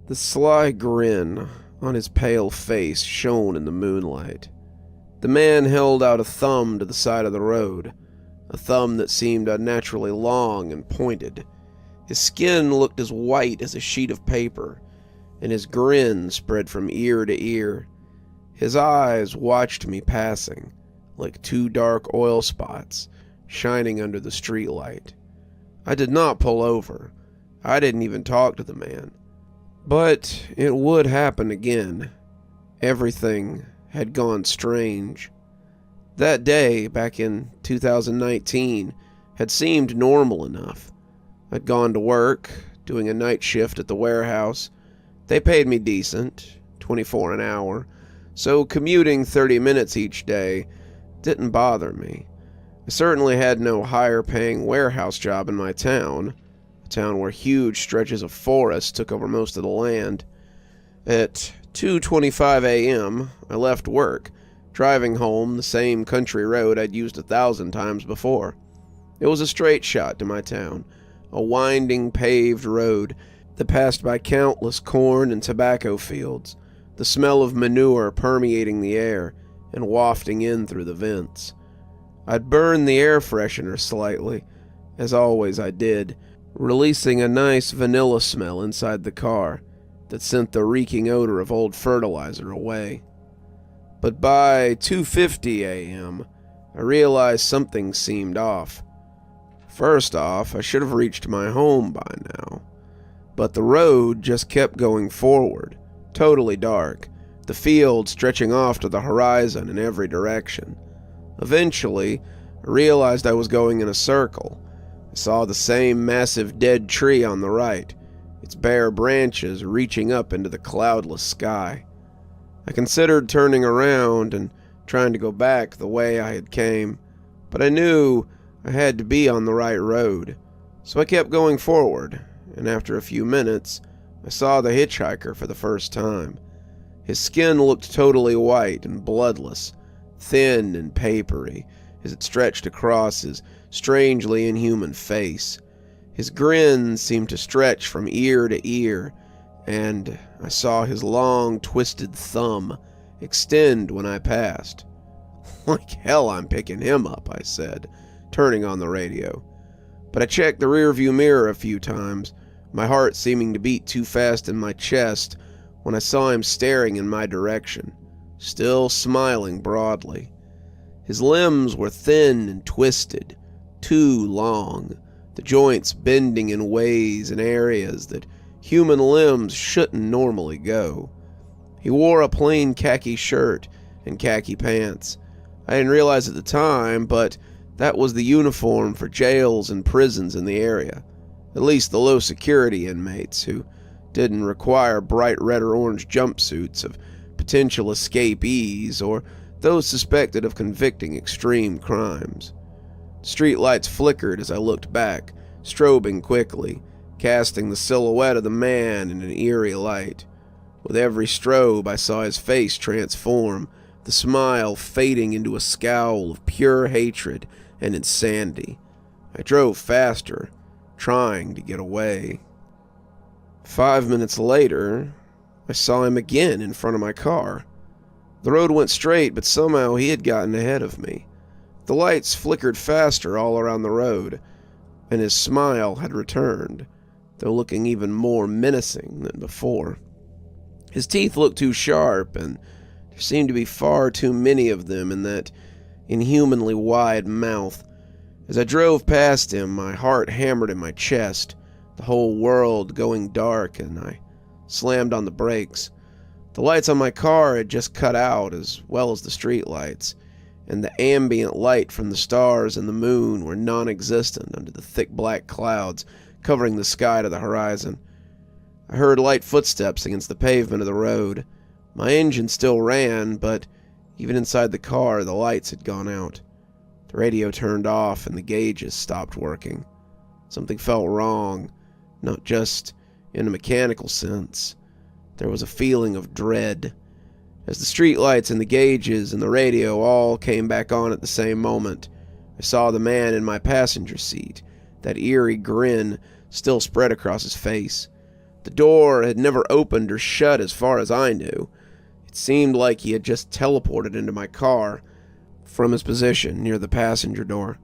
The sly grin on his pale face shone in the moonlight. The man held out a thumb to the side of the road, a thumb that seemed unnaturally long and pointed. His skin looked as white as a sheet of paper, and his grin spread from ear to ear. His eyes watched me passing, like two dark oil spots shining under the streetlight. I did not pull over. I didn't even talk to the man. But it would happen again. Everything had gone strange. That day, back in 2019, had seemed normal enough. I'd gone to work, doing a night shift at the warehouse. They paid me decent, $24 an hour, so commuting 30 minutes each day didn't bother me. I certainly had no higher-paying warehouse job in my town, a town where huge stretches of forest took over most of the land. At 2:25 a.m., I left work, driving home the same country road I'd used 1,000 times before. It was a straight shot to my town, a winding paved road that passed by countless corn and tobacco fields, the smell of manure permeating the air and wafting in through the vents. I'd burned the air freshener slightly, as always I did, releasing a nice vanilla smell inside the car that sent the reeking odor of old fertilizer away. But by 2:50 a.m., I realized something seemed off. First off, I should have reached my home by now. But the road just kept going forward, totally dark, the field stretching off to the horizon in every direction. Eventually, I realized I was going in a circle. I saw the same massive dead tree on the right, its bare branches reaching up into the cloudless sky. I considered turning around and trying to go back the way I had came, but I knew I had to be on the right road, so I kept going forward, and after a few minutes, I saw the hitchhiker for the first time. His skin looked totally white and bloodless, thin and papery, as it stretched across his strangely inhuman face. His grin seemed to stretch from ear to ear, and I saw his long, twisted thumb extend when I passed. Like hell I'm picking him up, I said, turning on the radio. But I checked the rearview mirror a few times, my heart seeming to beat too fast in my chest when I saw him staring in my direction, still smiling broadly. His limbs were thin and twisted, too long, the joints bending in ways and areas that human limbs shouldn't normally go. He wore a plain khaki shirt and khaki pants. I didn't realize at the time, but that was the uniform for jails and prisons in the area, at least the low-security inmates who didn't require bright red or orange jumpsuits of potential escapees or those suspected of convicting extreme crimes. Streetlights flickered as I looked back, strobing quickly, casting the silhouette of the man in an eerie light. With every strobe, I saw his face transform, the smile fading into a scowl of pure hatred and insanity. I drove faster, trying to get away. 5 minutes later, I saw him again in front of my car. The road went straight, but somehow he had gotten ahead of me. The lights flickered faster all around the road, and his smile had returned, though looking even more menacing than before. His teeth looked too sharp, and there seemed to be far too many of them in that inhumanly wide mouth. As I drove past him, my heart hammered in my chest, the whole world going dark, and I slammed on the brakes. The lights on my car had just cut out, as well as the street lights, and the ambient light from the stars and the moon were non-existent under the thick black clouds covering the sky to the horizon. I heard light footsteps against the pavement of the road. My engine still ran, but even inside the car, the lights had gone out. The radio turned off and the gauges stopped working. Something felt wrong, not just in a mechanical sense. There was a feeling of dread. As the streetlights and the gauges and the radio all came back on at the same moment, I saw the man in my passenger seat, that eerie grin still spread across his face. The The door had never opened or shut as far as I knew. It seemed like he had just teleported into my car from his position near the passenger door.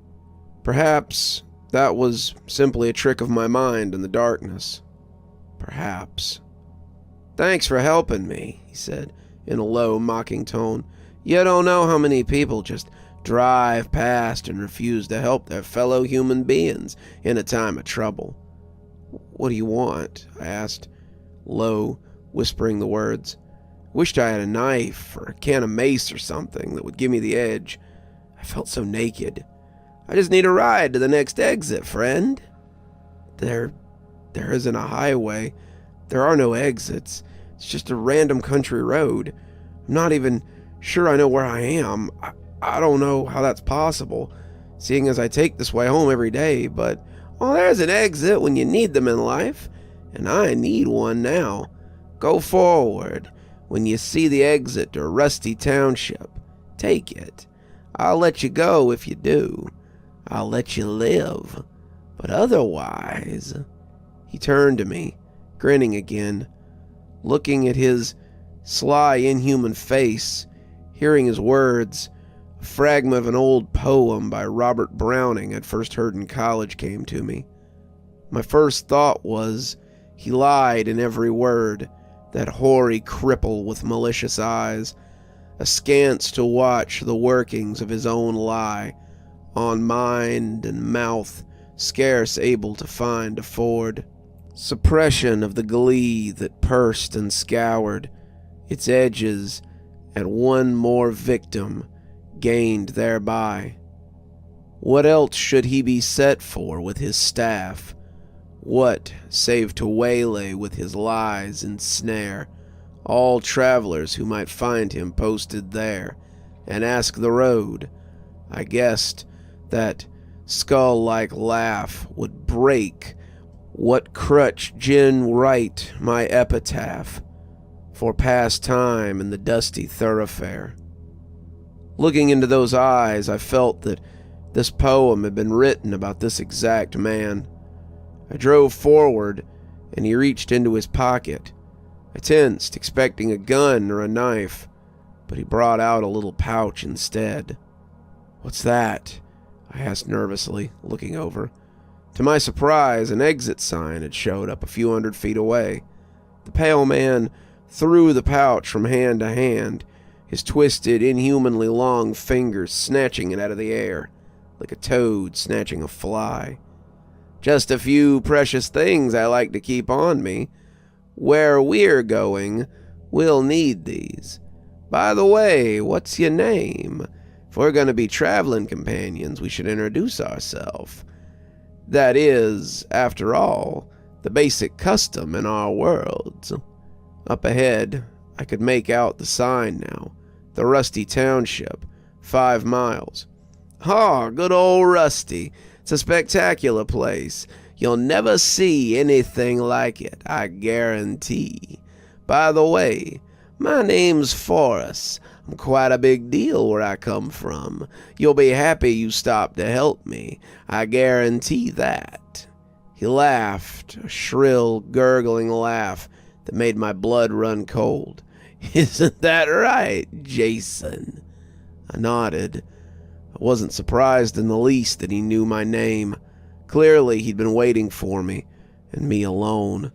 Perhaps that was simply a trick of my mind in the darkness. Perhaps. "Thanks for helping me," he said in a low, mocking tone. "You don't know how many people just drive past and refuse to help their fellow human beings in a time of trouble." "What do you want?" I asked, low, whispering the words. Wished I had a knife or a can of mace or something that would give me the edge. I felt so naked. "I just need a ride to the next exit, friend." There isn't a highway. There are no exits. It's just a random country road. I'm not even sure I know where I am. I don't know how that's possible, seeing as I take this way home every day, but there's an exit when you need them in life, and I need one now. Go forward. When you see the exit to Rusty Township, take it. I'll let you go if you do. I'll let you live. But otherwise..." He turned to me, grinning again, looking at his sly, inhuman face, hearing his words. A fragment of an old poem by Robert Browning I'd first heard in college came to me. My first thought was, he lied in every word, that hoary cripple with malicious eyes, askance to watch the workings of his own lie, on mind and mouth scarce able to find a ford. Suppression of the glee that pursed and scoured its edges at one more victim gained thereby. What else should he be set for with his staff? What, save to waylay with his lies and snare all travelers who might find him posted there, and ask the road? I guessed that skull-like laugh would break what crutch gin write my epitaph for past time in the dusty thoroughfare. Looking into those eyes, I felt that this poem had been written about this exact man. I drove forward, and he reached into his pocket. I tensed, expecting a gun or a knife, but he brought out a little pouch instead. "What's that?" I asked nervously, looking over. To my surprise, an exit sign had showed up a few hundred feet away. The pale man threw the pouch from hand to hand, his twisted, inhumanly long fingers snatching it out of the air, like a toad snatching a fly. "Just a few precious things I like to keep on me. Where we're going, we'll need these. By the way, what's your name? If we're going to be traveling companions, we should introduce ourselves. That is, after all, the basic custom in our worlds." Up ahead, I could make out the sign now. The Rusty Township, 5 miles. Good old Rusty. It's a spectacular place. You'll never see anything like it, I guarantee. By the way, my name's Forrest. I'm quite a big deal where I come from. You'll be happy you stopped to help me. I guarantee that." He laughed, a shrill, gurgling laugh that made my blood run cold. "Isn't that right, Jason?" I nodded. I wasn't surprised in the least that he knew my name. Clearly, he'd been waiting for me, and me alone.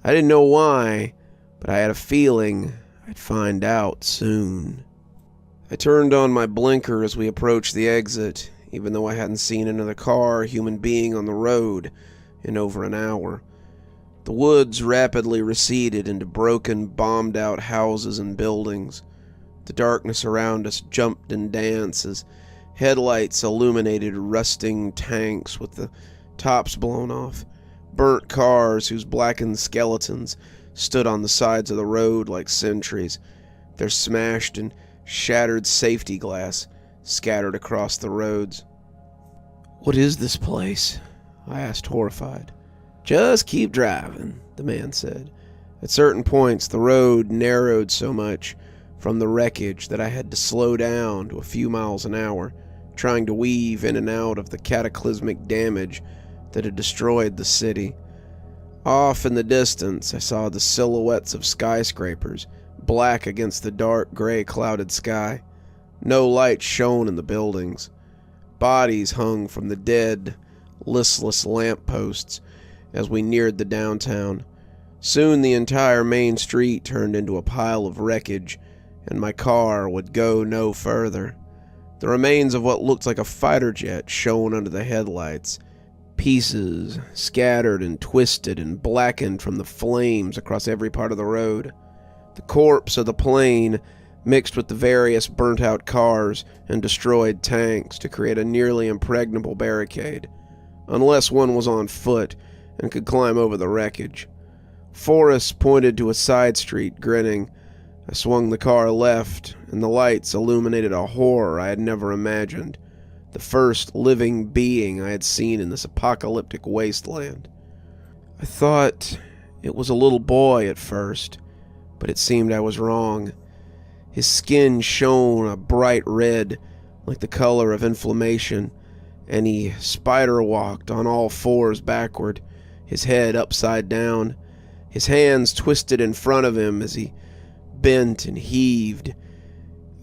I didn't know why, but I had a feeling I'd find out soon. I turned on my blinker as we approached the exit, even though I hadn't seen another car or human being on the road in over an hour. The woods rapidly receded into broken, bombed-out houses and buildings. The darkness around us jumped and danced as headlights illuminated rusting tanks with the tops blown off, burnt cars whose blackened skeletons stood on the sides of the road like sentries, their smashed and shattered safety glass scattered across the roads. "What is this place?" I asked, horrified. "Just keep driving," the man said. At certain points, the road narrowed so much from the wreckage that I had to slow down to a few miles an hour, trying to weave in and out of the cataclysmic damage that had destroyed the city. Off in the distance, I saw the silhouettes of skyscrapers, black against the dark gray clouded sky. No light shone in the buildings. Bodies hung from the dead, listless lampposts as we neared the downtown. Soon the entire main street turned into a pile of wreckage, and my car would go no further. The remains of what looked like a fighter jet shone under the headlights, pieces scattered and twisted and blackened from the flames across every part of the road. The corpse of the plane mixed with the various burnt-out cars and destroyed tanks to create a nearly impregnable barricade, unless one was on foot and could climb over the wreckage. Forrest pointed to a side street, grinning. I swung the car left, and the lights illuminated a horror I had never imagined. The first living being I had seen in this apocalyptic wasteland. I thought it was a little boy at first, but it seemed I was wrong. His skin shone a bright red, like the color of inflammation, and he spider-walked on all fours backward, his head upside down, his hands twisted in front of him as he bent and heaved.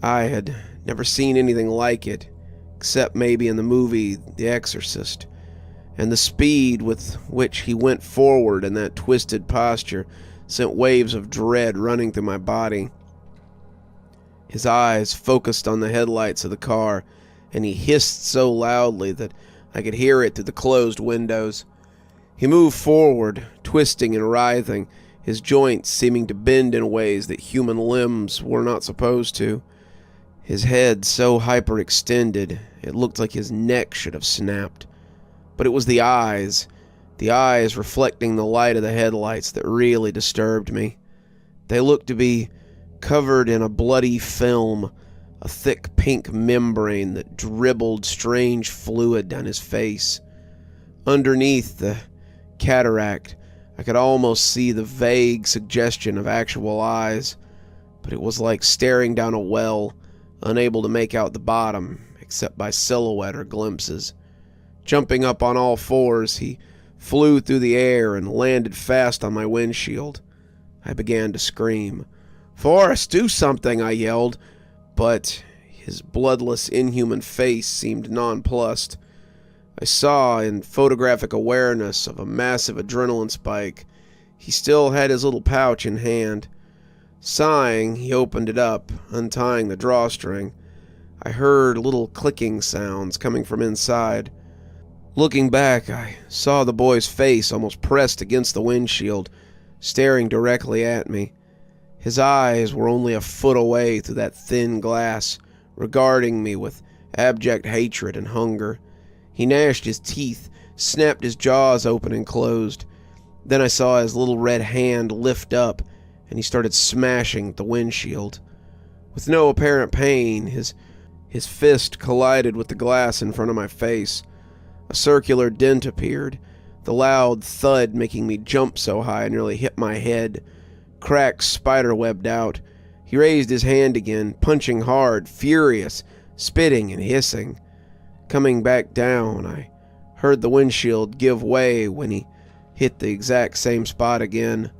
I had never seen anything like it, except maybe in the movie The Exorcist, and the speed with which he went forward in that twisted posture sent waves of dread running through my body. His eyes focused on the headlights of the car, and he hissed so loudly that I could hear it through the closed windows. He moved forward, twisting and writhing, his joints seeming to bend in ways that human limbs were not supposed to. His head so hyperextended, it looked like his neck should have snapped. But it was the eyes reflecting the light of the headlights that really disturbed me. They looked to be covered in a bloody film, a thick pink membrane that dribbled strange fluid down his face. Underneath the cataract, I could almost see the vague suggestion of actual eyes, but it was like staring down a well, unable to make out the bottom, except by silhouette or glimpses. Jumping up on all fours, he flew through the air and landed fast on my windshield. I began to scream. "Forrest, do something!" I yelled, but his bloodless, inhuman face seemed nonplussed. I saw, in photographic awareness of a massive adrenaline spike, he still had his little pouch in hand. Sighing, he opened it up, untying the drawstring. I heard little clicking sounds coming from inside. Looking back, I saw the boy's face almost pressed against the windshield, staring directly at me. His eyes were only a foot away through that thin glass, regarding me with abject hatred and hunger. He gnashed his teeth, snapped his jaws open and closed. Then I saw his little red hand lift up, and he started smashing the windshield. With no apparent pain, his fist collided with the glass in front of my face. A circular dent appeared, the loud thud making me jump so high I nearly hit my head. Cracks spiderwebbed out. He raised his hand again, punching hard, furious, spitting and hissing. Coming back down, I heard the windshield give way when he hit the exact same spot again.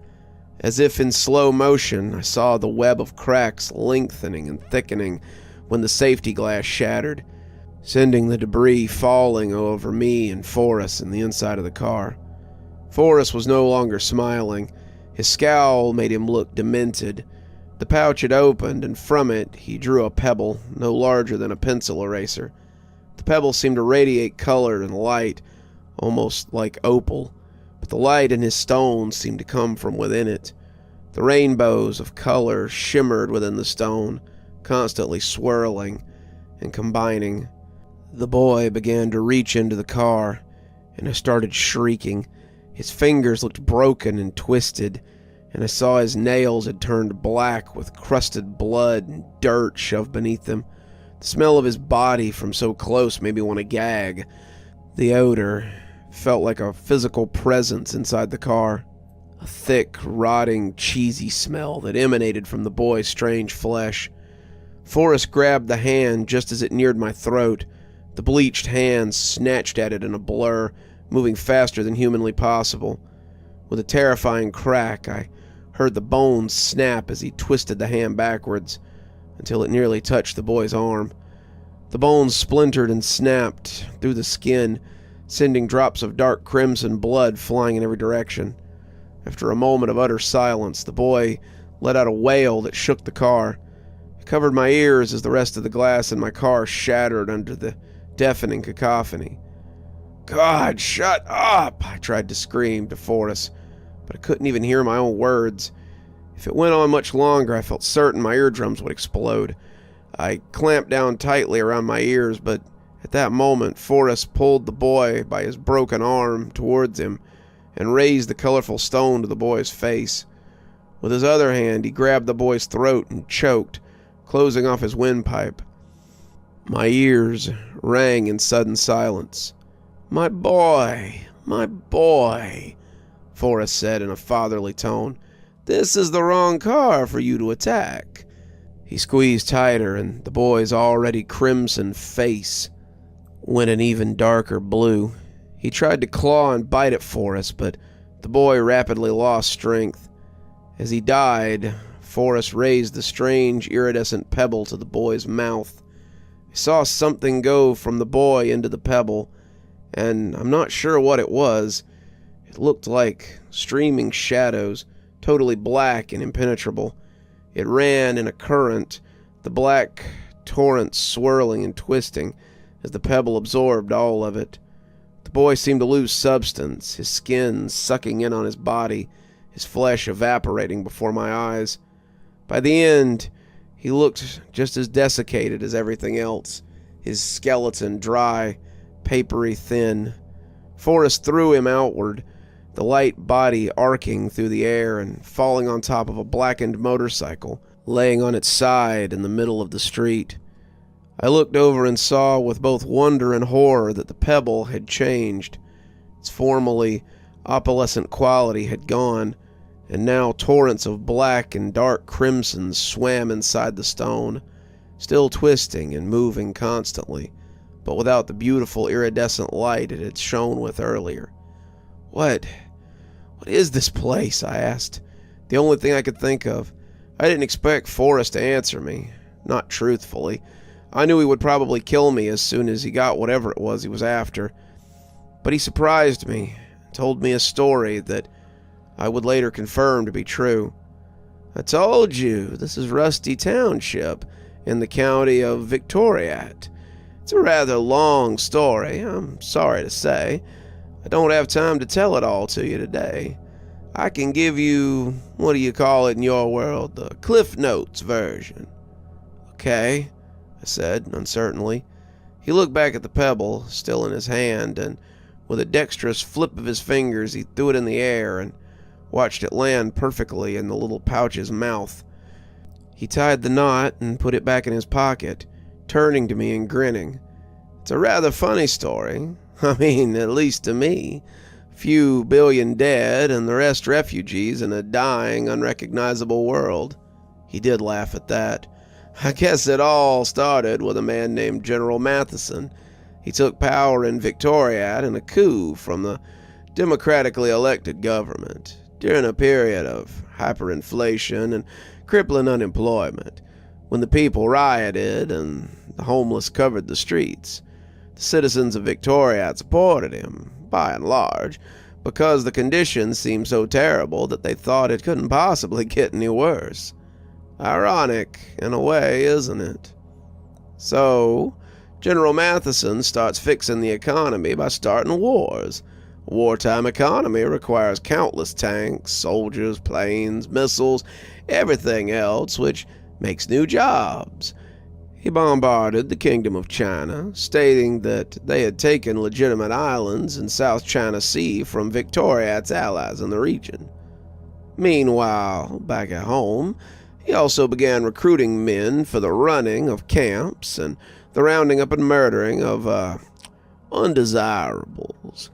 As if in slow motion, I saw the web of cracks lengthening and thickening when the safety glass shattered, sending the debris falling over me and Forrest in the inside of the car. Forrest was no longer smiling. His scowl made him look demented. The pouch had opened, and from it he drew a pebble no larger than a pencil eraser. The pebble seemed to radiate color and light, almost like opal, but the light in his stone seemed to come from within it. The rainbows of color shimmered within the stone, constantly swirling and combining. The boy began to reach into the car, and I started shrieking. His fingers looked broken and twisted, and I saw his nails had turned black with crusted blood and dirt shoved beneath them. The smell of his body from so close made me want to gag. The odor felt like a physical presence inside the car. A thick, rotting, cheesy smell that emanated from the boy's strange flesh. Forrest grabbed the hand just as it neared my throat. The bleached hand snatched at it in a blur, moving faster than humanly possible. With a terrifying crack, I heard the bones snap as he twisted the hand backwards until it nearly touched the boy's arm. The bones splintered and snapped through the skin, sending drops of dark crimson blood flying in every direction. After a moment of utter silence, the boy let out a wail that shook the car. It covered my ears as the rest of the glass in my car shattered under the deafening cacophony. "God, shut up!" I tried to scream to Forrest, but I couldn't even hear my own words. If it went on much longer, I felt certain my eardrums would explode. I clamped down tightly around my ears, but at that moment, Forrest pulled the boy by his broken arm towards him and raised the colorful stone to the boy's face. With his other hand, he grabbed the boy's throat and choked, closing off his windpipe. My ears rang in sudden silence. "My boy, my boy," Forrest said in a fatherly tone. "This is the wrong car for you to attack." He squeezed tighter, and the boy's already crimson face went an even darker blue. He tried to claw and bite at Forrest, but the boy rapidly lost strength. As he died, Forrest raised the strange iridescent pebble to the boy's mouth. I saw something go from the boy into the pebble, and I'm not sure what it was. It looked like streaming shadows, totally black and impenetrable. It ran in a current, the black torrent swirling and twisting as the pebble absorbed all of it. The boy seemed to lose substance, his skin sucking in on his body, his flesh evaporating before my eyes. By the end, he looked just as desiccated as everything else, his skeleton dry, papery thin. Forrest threw him outward, the light body arcing through the air and falling on top of a blackened motorcycle, laying on its side in the middle of the street. I looked over and saw with both wonder and horror that the pebble had changed. Its formerly opalescent quality had gone, and now torrents of black and dark crimson swam inside the stone, still twisting and moving constantly, but without the beautiful iridescent light it had shone with earlier. What is this place?" I asked, the only thing I could think of. I didn't expect Forrest to answer me, not truthfully. I knew he would probably kill me as soon as he got whatever it was he was after. But he surprised me, told me a story that I would later confirm to be true. "I told you, this is Rusty Township in the county of Victoriat. It's a rather long story, I'm sorry to say. I don't have time to tell it all to you today. I can give you, what do you call it in your world, the Cliff Notes version." "Okay," I said, uncertainly. He looked back at the pebble, still in his hand, and with a dexterous flip of his fingers he threw it in the air and watched it land perfectly in the little pouch's mouth. He tied the knot and put it back in his pocket, turning to me and grinning. "It's a rather funny story. I mean, at least to me. Few billion dead and the rest refugees in a dying, unrecognizable world." He did laugh at that. "I guess it all started with a man named General Matheson. He took power in Victoriat in a coup from the democratically elected government during a period of hyperinflation and crippling unemployment, when the people rioted and the homeless covered the streets. The citizens of Victoriat supported him, by and large, because the conditions seemed so terrible that they thought it couldn't possibly get any worse. Ironic, in a way, isn't it? So, General Matheson starts fixing the economy by starting wars. A wartime economy requires countless tanks, soldiers, planes, missiles, everything else, which makes new jobs. He bombarded the Kingdom of China, stating that they had taken legitimate islands in South China Sea from Victoriat's allies in the region. Meanwhile, back at home, he also began recruiting men for the running of camps and the rounding up and murdering of undesirables.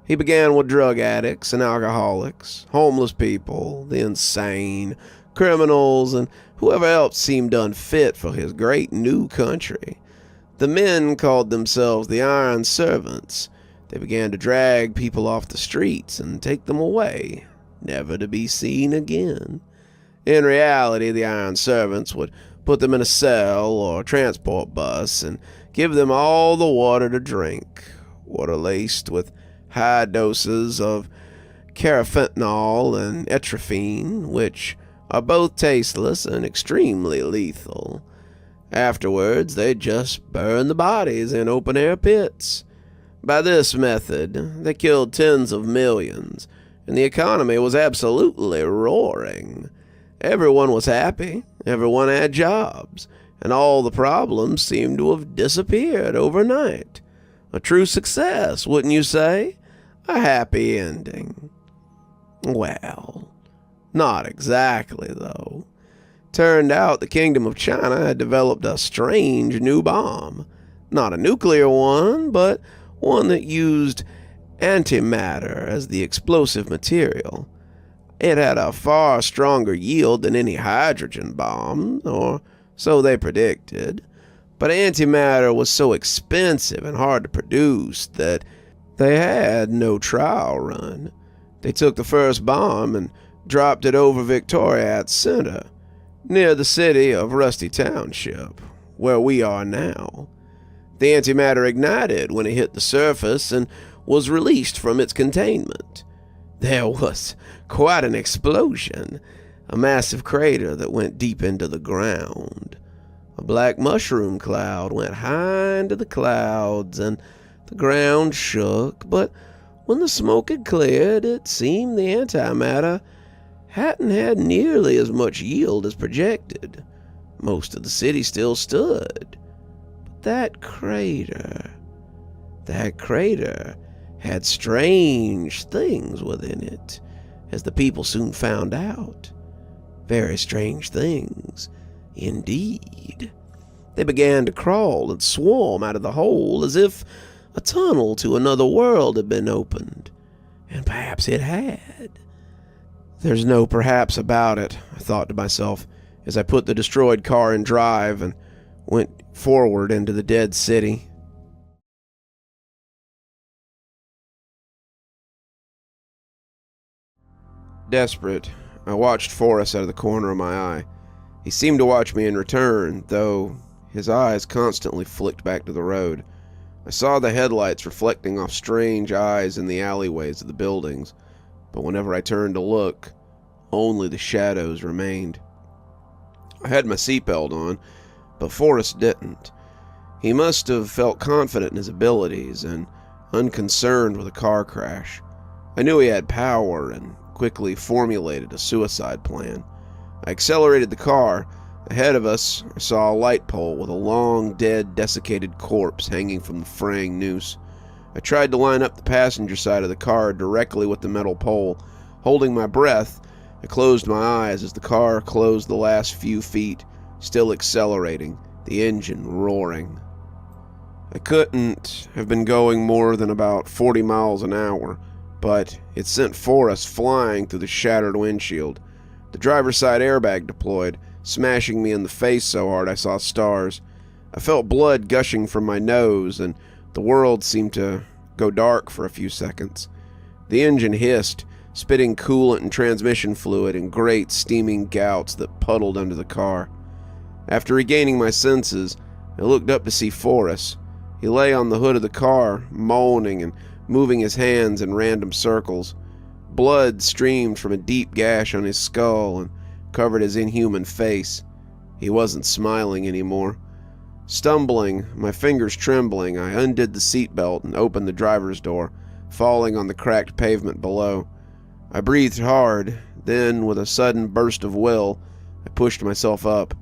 He began with drug addicts and alcoholics, homeless people, the insane, criminals, and whoever else seemed unfit for his great new country. The men called themselves the Iron Servants. They began to drag people off the streets and take them away, never to be seen again. In reality, the iron servants would put them in a cell or transport bus and give them all the water to drink, water laced with high doses of carfentanil and atropine, which are both tasteless and extremely lethal. Afterwards, they'd just burn the bodies in open-air pits. By this method, they killed tens of millions, and the economy was absolutely roaring. Everyone was happy, everyone had jobs, and all the problems seemed to have disappeared overnight. A true success, wouldn't you say? A happy ending. Well, not exactly, though. Turned out the Kingdom of China had developed a strange new bomb. Not a nuclear one, but one that used antimatter as the explosive material. It had a far stronger yield than any hydrogen bomb, or so they predicted. But antimatter was so expensive and hard to produce that they had no trial run. They took the first bomb and dropped it over Victoria's Center, near the city of Rusty Township, where we are now. The antimatter ignited when it hit the surface and was released from its containment. There was quite an explosion, a massive crater that went deep into the ground. A black mushroom cloud went high into the clouds, and the ground shook, but when the smoke had cleared, it seemed the antimatter hadn't had nearly as much yield as projected. Most of the city still stood. But that crater had strange things within it, as the people soon found out. Very strange things, indeed. They began to crawl and swarm out of the hole as if a tunnel to another world had been opened. And perhaps it had. There's no perhaps about it, I thought to myself, as I put the destroyed car in drive and went forward into the dead city. Desperate, I watched Forrest out of the corner of my eye. He seemed to watch me in return, though his eyes constantly flicked back to the road. I saw the headlights reflecting off strange eyes in the alleyways of the buildings, but whenever I turned to look, only the shadows remained. I had my seatbelt on, but Forrest didn't. He must have felt confident in his abilities and unconcerned with a car crash. I knew he had power and quickly formulated a suicide plan. I accelerated the car. Ahead of us, I saw a light pole with a long, dead, desiccated corpse hanging from the fraying noose. I tried to line up the passenger side of the car directly with the metal pole. Holding my breath, I closed my eyes as the car closed the last few feet, still accelerating, the engine roaring. I couldn't have been going more than about 40 miles an hour, but it sent Forrest flying through the shattered windshield. The driver's side airbag deployed, smashing me in the face so hard I saw stars. I felt blood gushing from my nose, and the world seemed to go dark for a few seconds. The engine hissed, spitting coolant and transmission fluid in great steaming gouts that puddled under the car. After regaining my senses, I looked up to see Forrest. He lay on the hood of the car, moaning and moving his hands in random circles. Blood streamed from a deep gash on his skull and covered his inhuman face. He wasn't smiling anymore. Stumbling, my fingers trembling, I undid the seatbelt and opened the driver's door, falling on the cracked pavement below. I breathed hard, then, with a sudden burst of will, I pushed myself up.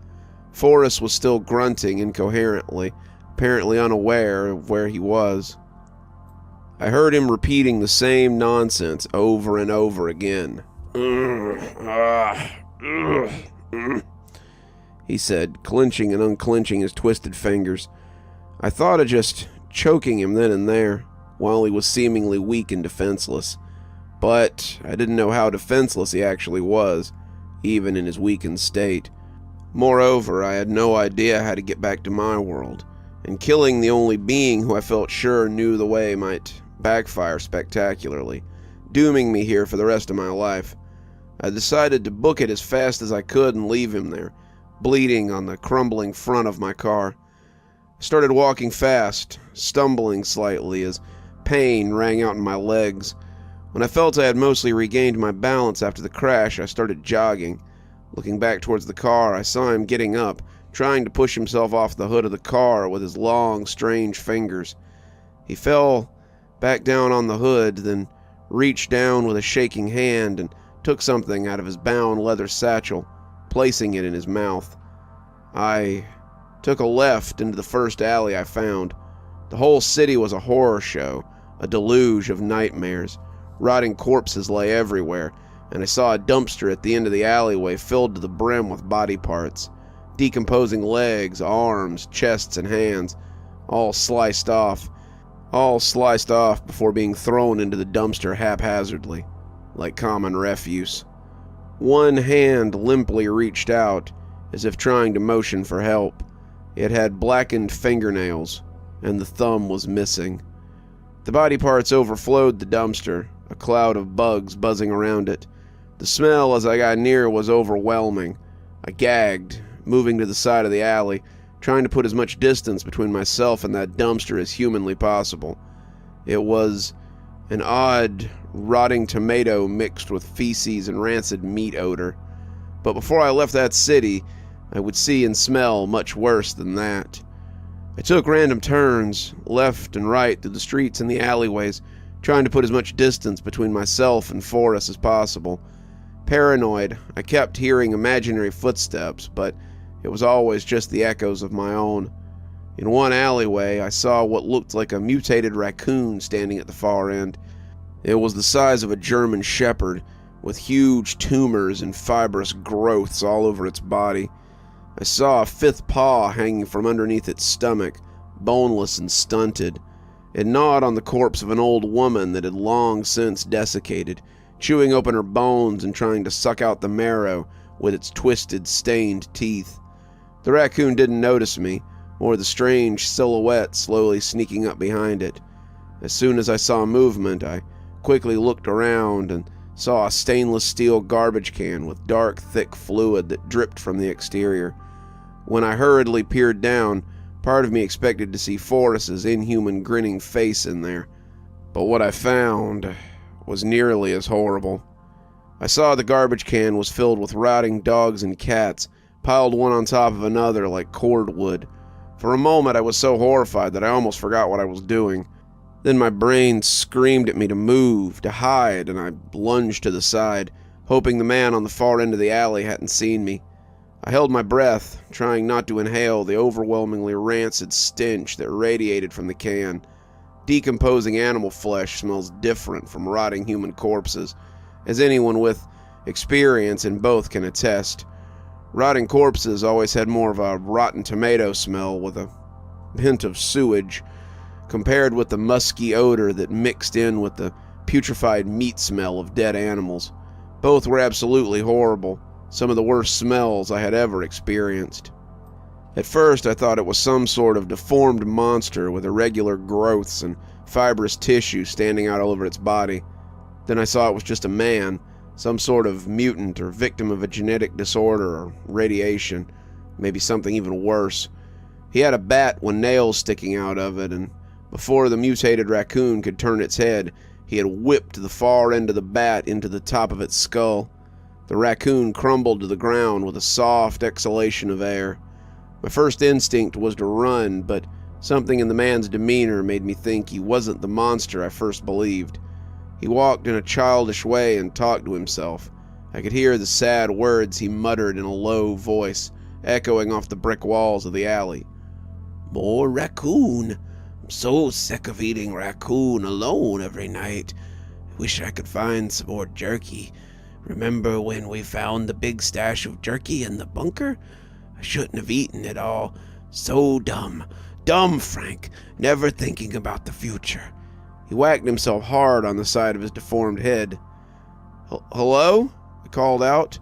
Forrest was still grunting incoherently, apparently unaware of where he was. I heard him repeating the same nonsense over and over again. He said, clenching and unclenching his twisted fingers. I thought of just choking him then and there, while he was seemingly weak and defenseless. But I didn't know how defenseless he actually was, even in his weakened state. Moreover, I had no idea how to get back to my world, and killing the only being who I felt sure knew the way might backfire spectacularly, dooming me here for the rest of my life. I decided to book it as fast as I could and leave him there, bleeding on the crumbling front of my car. I started walking fast, stumbling slightly as pain rang out in my legs. When I felt I had mostly regained my balance after the crash, I started jogging. Looking back towards the car, I saw him getting up, trying to push himself off the hood of the car with his long, strange fingers. He fell back down on the hood, then reached down with a shaking hand and took something out of his bound leather satchel, placing it in his mouth. I took a left into the first alley I found. The whole city was a horror show, a deluge of nightmares. Rotting corpses lay everywhere, and I saw a dumpster at the end of the alleyway filled to the brim with body parts. Decomposing legs, arms, chests, and hands, all sliced off before being thrown into the dumpster haphazardly, like common refuse. One hand limply reached out, as if trying to motion for help. It had blackened fingernails, and the thumb was missing. The body parts overflowed the dumpster, a cloud of bugs buzzing around it. The smell as I got near was overwhelming. I gagged, moving to the side of the alley, trying to put as much distance between myself and that dumpster as humanly possible. It was an odd, rotting tomato mixed with feces and rancid meat odor. But before I left that city, I would see and smell much worse than that. I took random turns, left and right through the streets and the alleyways, trying to put as much distance between myself and Forrest as possible. Paranoid, I kept hearing imaginary footsteps, but it was always just the echoes of my own. In one alleyway, I saw what looked like a mutated raccoon standing at the far end. It was the size of a German shepherd, with huge tumors and fibrous growths all over its body. I saw a fifth paw hanging from underneath its stomach, boneless and stunted. It gnawed on the corpse of an old woman that had long since desiccated, chewing open her bones and trying to suck out the marrow with its twisted, stained teeth. The raccoon didn't notice me, or the strange silhouette slowly sneaking up behind it. As soon as I saw movement, I quickly looked around and saw a stainless steel garbage can with dark, thick fluid that dripped from the exterior. When I hurriedly peered down, part of me expected to see Forrest's inhuman grinning face in there, but what I found was nearly as horrible. I saw the garbage can was filled with rotting dogs and cats, piled one on top of another like cordwood. For a moment I was so horrified that I almost forgot what I was doing. Then my brain screamed at me to move, to hide, and I lunged to the side, hoping the man on the far end of the alley hadn't seen me. I held my breath, trying not to inhale the overwhelmingly rancid stench that radiated from the can. Decomposing animal flesh smells different from rotting human corpses, as anyone with experience in both can attest. Rotting corpses always had more of a rotten tomato smell with a hint of sewage, compared with the musky odor that mixed in with the putrefied meat smell of dead animals. Both were absolutely horrible, some of the worst smells I had ever experienced. At first I thought it was some sort of deformed monster with irregular growths and fibrous tissue standing out all over its body. Then I saw it was just a man, some sort of mutant or victim of a genetic disorder or radiation, maybe something even worse. He had a bat with nails sticking out of it, and before the mutated raccoon could turn its head, he had whipped the far end of the bat into the top of its skull. The raccoon crumbled to the ground with a soft exhalation of air. My first instinct was to run, but something in the man's demeanor made me think he wasn't the monster I first believed. He walked in a childish way and talked to himself. I could hear the sad words he muttered in a low voice, echoing off the brick walls of the alley. "More raccoon. I'm so sick of eating raccoon alone every night. I wish I could find some more jerky. Remember when we found the big stash of jerky in the bunker? I shouldn't have eaten it all. So dumb. Dumb, Frank. Never thinking about the future." He whacked himself hard on the side of his deformed head. "Hello?" I called out,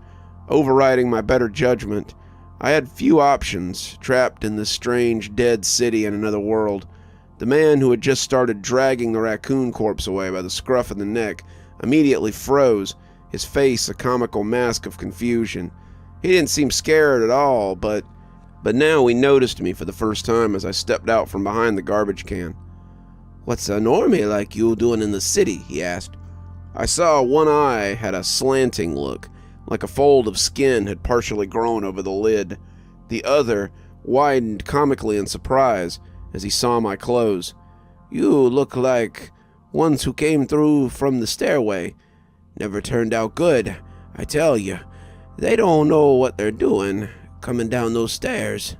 overriding my better judgment. I had few options, trapped in this strange, dead city in another world. The man who had just started dragging the raccoon corpse away by the scruff of the neck immediately froze, his face a comical mask of confusion. He didn't seem scared at all, but now he noticed me for the first time as I stepped out from behind the garbage can. "What's a normie like you doing in the city?" he asked. I saw one eye had a slanting look, like a fold of skin had partially grown over the lid. The other widened comically in surprise as he saw my clothes. "You look like ones who came through from the stairway. Never turned out good, I tell you. They don't know what they're doing, coming down those stairs."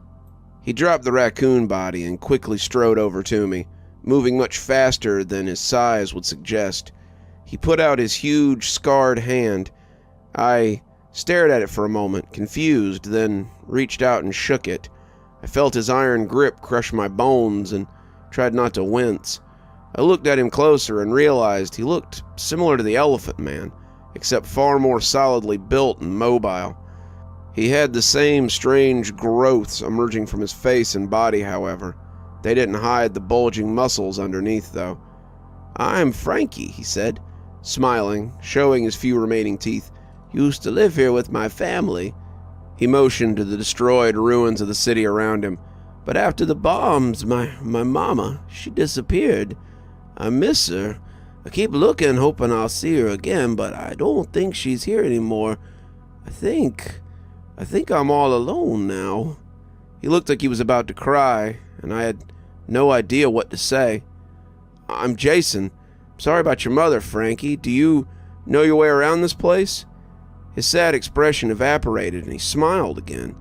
He dropped the raccoon body and quickly strode over to me, moving much faster than his size would suggest. He put out his huge, scarred hand. I stared at it for a moment, confused, then reached out and shook it. I felt his iron grip crush my bones and tried not to wince. I looked at him closer and realized he looked similar to the Elephant Man, except far more solidly built and mobile. He had the same strange growths emerging from his face and body, however. They didn't hide the bulging muscles underneath, though. "I'm Frankie," he said, smiling, showing his few remaining teeth. "Used to live here with my family." He motioned to the destroyed ruins of the city around him. "But after the bombs, my mama, she disappeared. I miss her. I keep looking, hoping I'll see her again, but I don't think she's here anymore. I think I'm all alone now." He looked like he was about to cry, and I had no idea what to say. "I'm Jason. Sorry about your mother, Frankie. Do you know your way around this place?" His sad expression evaporated, and he smiled again.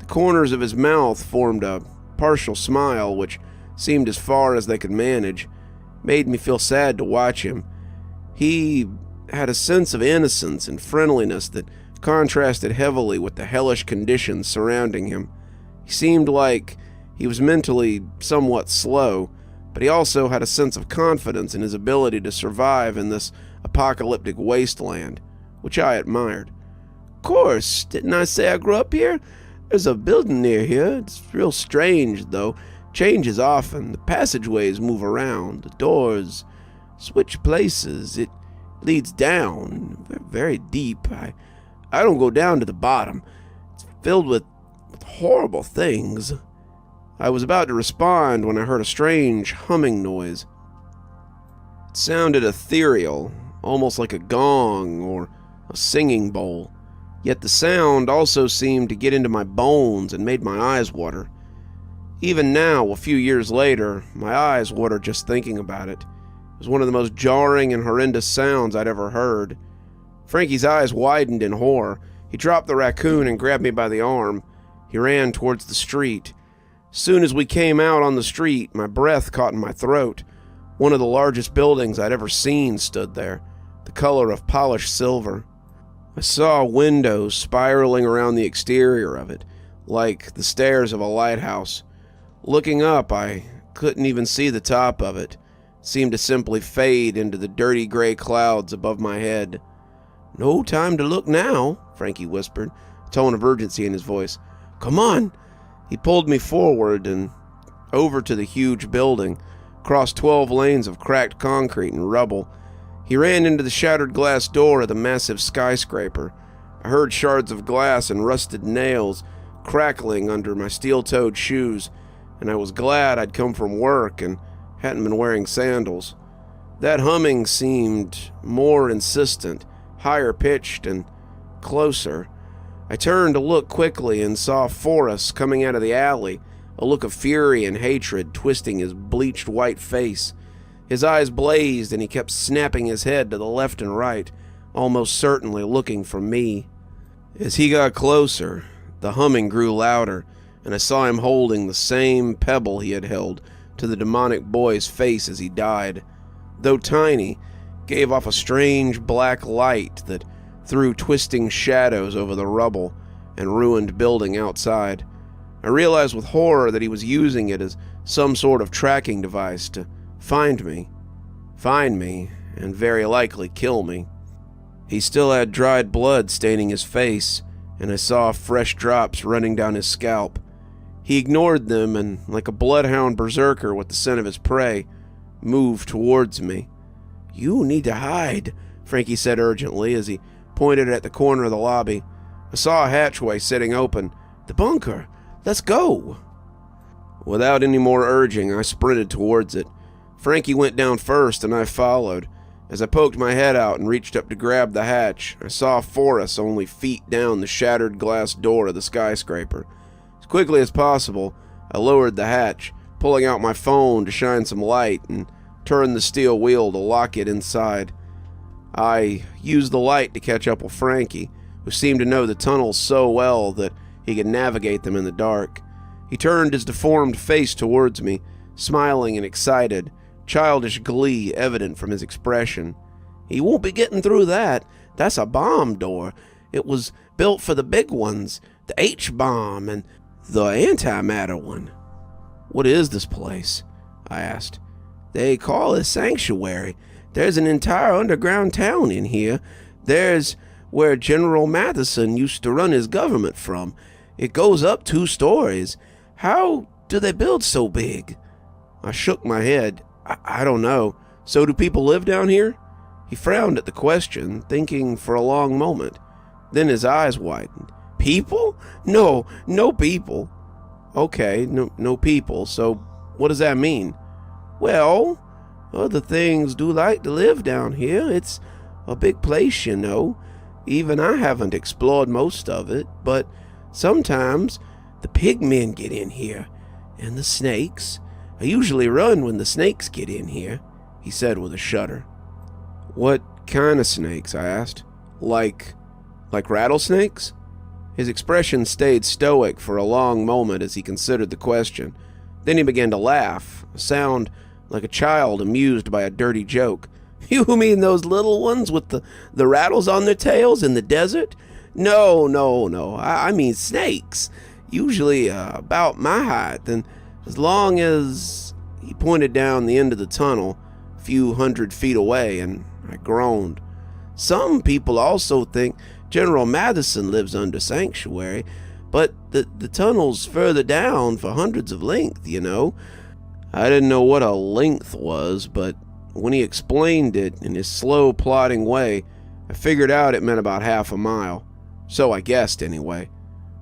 The corners of his mouth formed a partial smile, which seemed as far as they could manage. Made me feel sad to watch him. He had a sense of innocence and friendliness that contrasted heavily with the hellish conditions surrounding him. He seemed like he was mentally somewhat slow, but he also had a sense of confidence in his ability to survive in this apocalyptic wasteland, which I admired. "Course, didn't I say I grew up here? There's a building near here. It's real strange, though. Changes often. The passageways move around. The doors switch places. It leads down, very deep. I don't go down to the bottom. It's filled with horrible things." I was about to respond when I heard a strange humming noise. It sounded ethereal, almost like a gong or a singing bowl. Yet the sound also seemed to get into my bones and made my eyes water. Even now, a few years later, my eyes water just thinking about it. It was one of the most jarring and horrendous sounds I'd ever heard. Frankie's eyes widened in horror. He dropped the raccoon and grabbed me by the arm. He ran towards the street. Soon as we came out on the street, my breath caught in my throat. One of the largest buildings I'd ever seen stood there, the color of polished silver. I saw windows spiraling around the exterior of it, like the stairs of a lighthouse. Looking up, I couldn't even see the top of it. It seemed to simply fade into the dirty gray clouds above my head. "No time to look now," Frankie whispered, a tone of urgency in his voice. "Come on." He pulled me forward and over to the huge building, across 12 lanes of cracked concrete and rubble. He ran into the shattered glass door of the massive skyscraper. I heard shards of glass and rusted nails crackling under my steel-toed shoes, and I was glad I'd come from work and hadn't been wearing sandals. That humming seemed more insistent, higher-pitched, and closer. I turned to look quickly and saw Forrest coming out of the alley, a look of fury and hatred twisting his bleached white face. His eyes blazed and he kept snapping his head to the left and right, almost certainly looking for me. As he got closer, the humming grew louder, and I saw him holding the same pebble he had held to the demonic boy's face as he died. Though tiny, gave off a strange black light that threw twisting shadows over the rubble and ruined building outside. I realized with horror that he was using it as some sort of tracking device to find me, and very likely kill me. He still had dried blood staining his face, and I saw fresh drops running down his scalp. He ignored them and, like a bloodhound berserker with the scent of his prey, moved towards me. "You need to hide," Frankie said urgently as he pointed at the corner of the lobby. I saw a hatchway sitting open. The bunker! Let's go! Without any more urging, I sprinted towards it. Frankie went down first, and I followed. As I poked my head out and reached up to grab the hatch, I saw Forrest only feet down the shattered glass door of the skyscraper. As quickly as possible, I lowered the hatch, pulling out my phone to shine some light and turned the steel wheel to lock it inside. I used the light to catch up with Frankie, who seemed to know the tunnels so well that he could navigate them in the dark. He turned his deformed face towards me, smiling and excited, childish glee evident from his expression. "He won't be getting through that. That's a bomb door. It was built for the big ones, the H-bomb and the antimatter one." "What is this place?" I asked. "They call it Sanctuary. There's an entire underground town in here. There's where General Matheson used to run his government from. It goes up 2 stories. How do they build so big?" I shook my head. I don't know. "So do people live down here?" He frowned at the question, thinking for a long moment. Then his eyes widened. "People? No people." "Okay, no people. So what does that mean?" "Well, other things do like to live down here. It's a big place, you know. Even I haven't explored most of it, but sometimes the pigmen get in here, and the snakes. I usually run when the snakes get in here," he said with a shudder. "What kind of snakes?" I asked. Like rattlesnakes?" His expression stayed stoic for a long moment as he considered the question. Then he began to laugh, a sound like a child amused by a dirty joke. "You mean those little ones with the rattles on their tails in the desert? No. I mean snakes. Usually about my height, and as long as..." He pointed down the end of the tunnel, a few 100 feet away, and I groaned. "Some people also think General Matheson lives under Sanctuary, but the tunnel's further down for hundreds of length, you know." I didn't know what a length was, but when he explained it in his slow, plodding way, I figured out it meant about half a mile. So I guessed, anyway.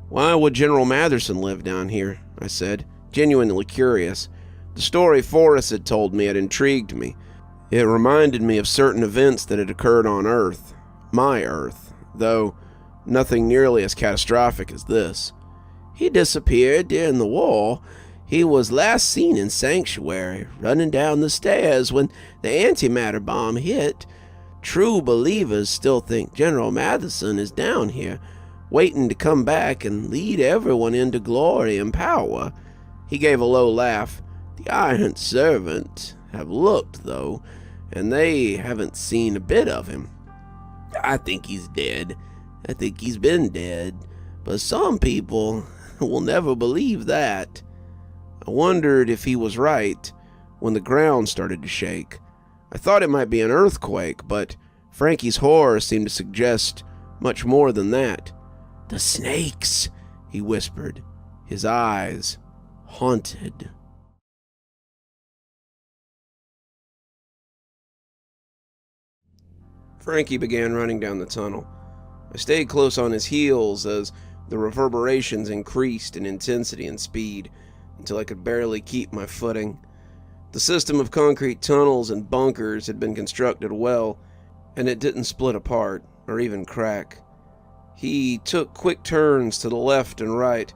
"Why would General Matheson live down here?" I said, genuinely curious. The story Forrest had told me had intrigued me. It reminded me of certain events that had occurred on Earth, my Earth, though nothing nearly as catastrophic as this. "He disappeared during the war. He was last seen in Sanctuary, running down the stairs when the antimatter bomb hit. True believers still think General Matheson is down here, waiting to come back and lead everyone into glory and power." He gave a low laugh. "The Iron Servant have looked, though, and they haven't seen a bit of him. I think he's dead. I think he's been dead, but some people will never believe that." I wondered if he was right when the ground started to shake. I thought it might be an earthquake, but Frankie's horror seemed to suggest much more than that. "The snakes," he whispered, his eyes haunted. Frankie began running down the tunnel. I stayed close on his heels as the reverberations increased in intensity and speed until I could barely keep my footing. The system of concrete tunnels and bunkers had been constructed well, and it didn't split apart or even crack. He took quick turns to the left and right,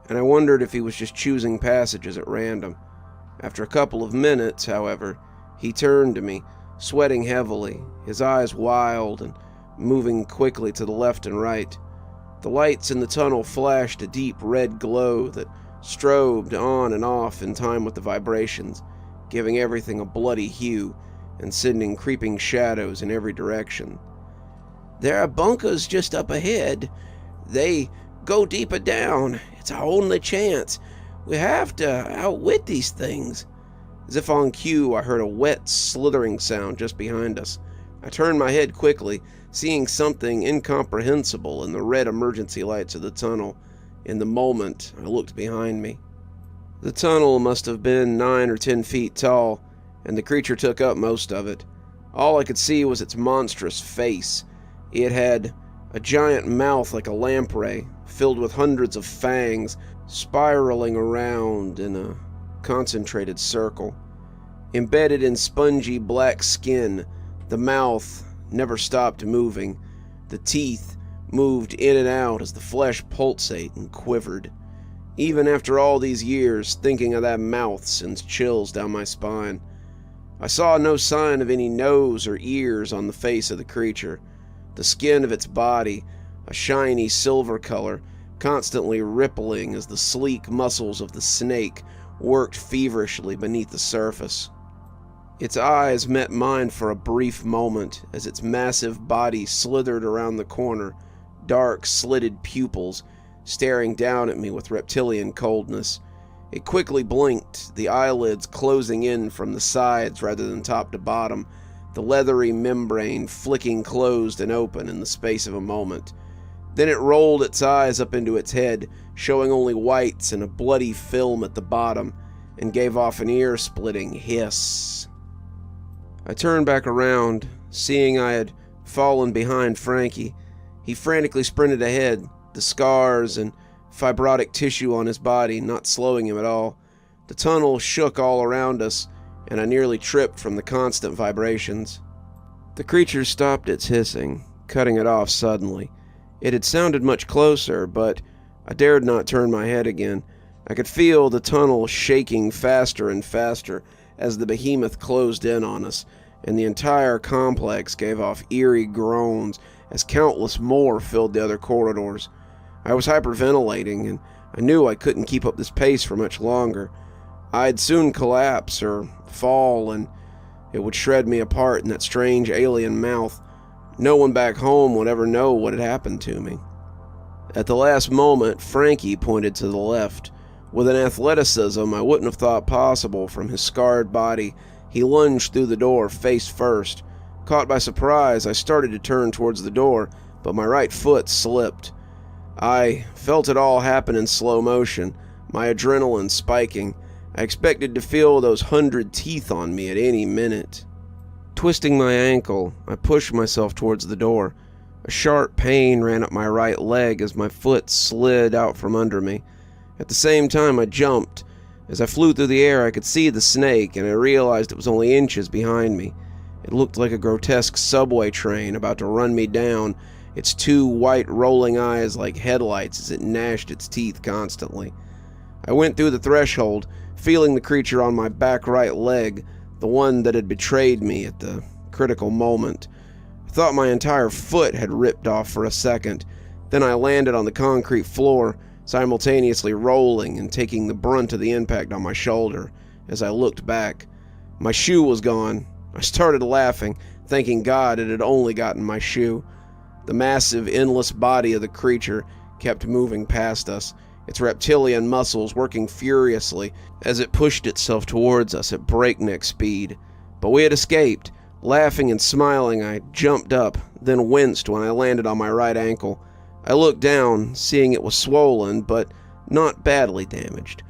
and I wondered if he was just choosing passages at random. After a couple of minutes, however, he turned to me, sweating heavily, his eyes wild and moving quickly to the left and right. The lights in the tunnel flashed a deep red glow that strobed on and off in time with the vibrations, giving everything a bloody hue and sending creeping shadows in every direction. "There are bunkers just up ahead. They go deeper down. It's our only chance. We have to outwit these things." As if on cue, I heard a wet, slithering sound just behind us. I turned my head quickly, seeing something incomprehensible in the red emergency lights of the tunnel. In the moment, I looked behind me. The tunnel must have been 9 or 10 feet tall, and the creature took up most of it. All I could see was its monstrous face. It had A giant mouth like a lamprey, filled with hundreds of fangs, spiraling around in a concentrated circle. Embedded in spongy black skin, the mouth never stopped moving. The teeth moved in and out as the flesh pulsated and quivered. Even after all these years, thinking of that mouth sends chills down my spine. I saw no sign of any nose or ears on the face of the creature. The skin of its body, a shiny silver color, constantly rippling as the sleek muscles of the snake worked feverishly beneath the surface. Its eyes met mine for a brief moment as its massive body slithered around the corner, dark, slitted pupils staring down at me with reptilian coldness. It quickly blinked, the eyelids closing in from the sides rather than top to bottom, the leathery membrane flicking closed and open in the space of a moment. Then it rolled its eyes up into its head, showing only whites and a bloody film at the bottom, and gave off an ear-splitting hiss. I turned back around, seeing I had fallen behind Frankie. He frantically sprinted ahead, the scars and fibrotic tissue on his body not slowing him at all. The tunnel shook all around us, and I nearly tripped from the constant vibrations. The creature stopped its hissing, cutting it off suddenly. It had sounded much closer, but I dared not turn my head again. I could feel the tunnel shaking faster and faster as the behemoth closed in on us, and the entire complex gave off eerie groans as countless more filled the other corridors. I was hyperventilating, and I knew I couldn't keep up this pace for much longer. I'd soon collapse or fall, and it would shred me apart in that strange alien mouth. No one back home would ever know what had happened to me. At the last moment, Frankie pointed to the left. With an athleticism I wouldn't have thought possible from his scarred body, he lunged through the door face first. Caught by surprise, I started to turn towards the door, but my right foot slipped. I felt it all happen in slow motion, my adrenaline spiking. I expected to feel those 100 teeth on me at any minute. Twisting my ankle, I pushed myself towards the door. A sharp pain ran up my right leg as my foot slid out from under me. At the same time, I jumped. As I flew through the air, I could see the snake, and I realized it was only inches behind me. It looked like a grotesque subway train about to run me down, its two white rolling eyes like headlights as it gnashed its teeth constantly. I went through the threshold, feeling the creature on my back right leg, the one that had betrayed me at the critical moment. I thought my entire foot had ripped off for a second. Then I landed on the concrete floor, simultaneously rolling and taking the brunt of the impact on my shoulder. As I looked back, my shoe was gone. I started laughing, thanking God it had only gotten my shoe. The massive, endless body of the creature kept moving past us, its reptilian muscles working furiously as it pushed itself towards us at breakneck speed. But we had escaped. Laughing and smiling, I jumped up, then winced when I landed on my right ankle. I looked down, seeing it was swollen, but not badly damaged.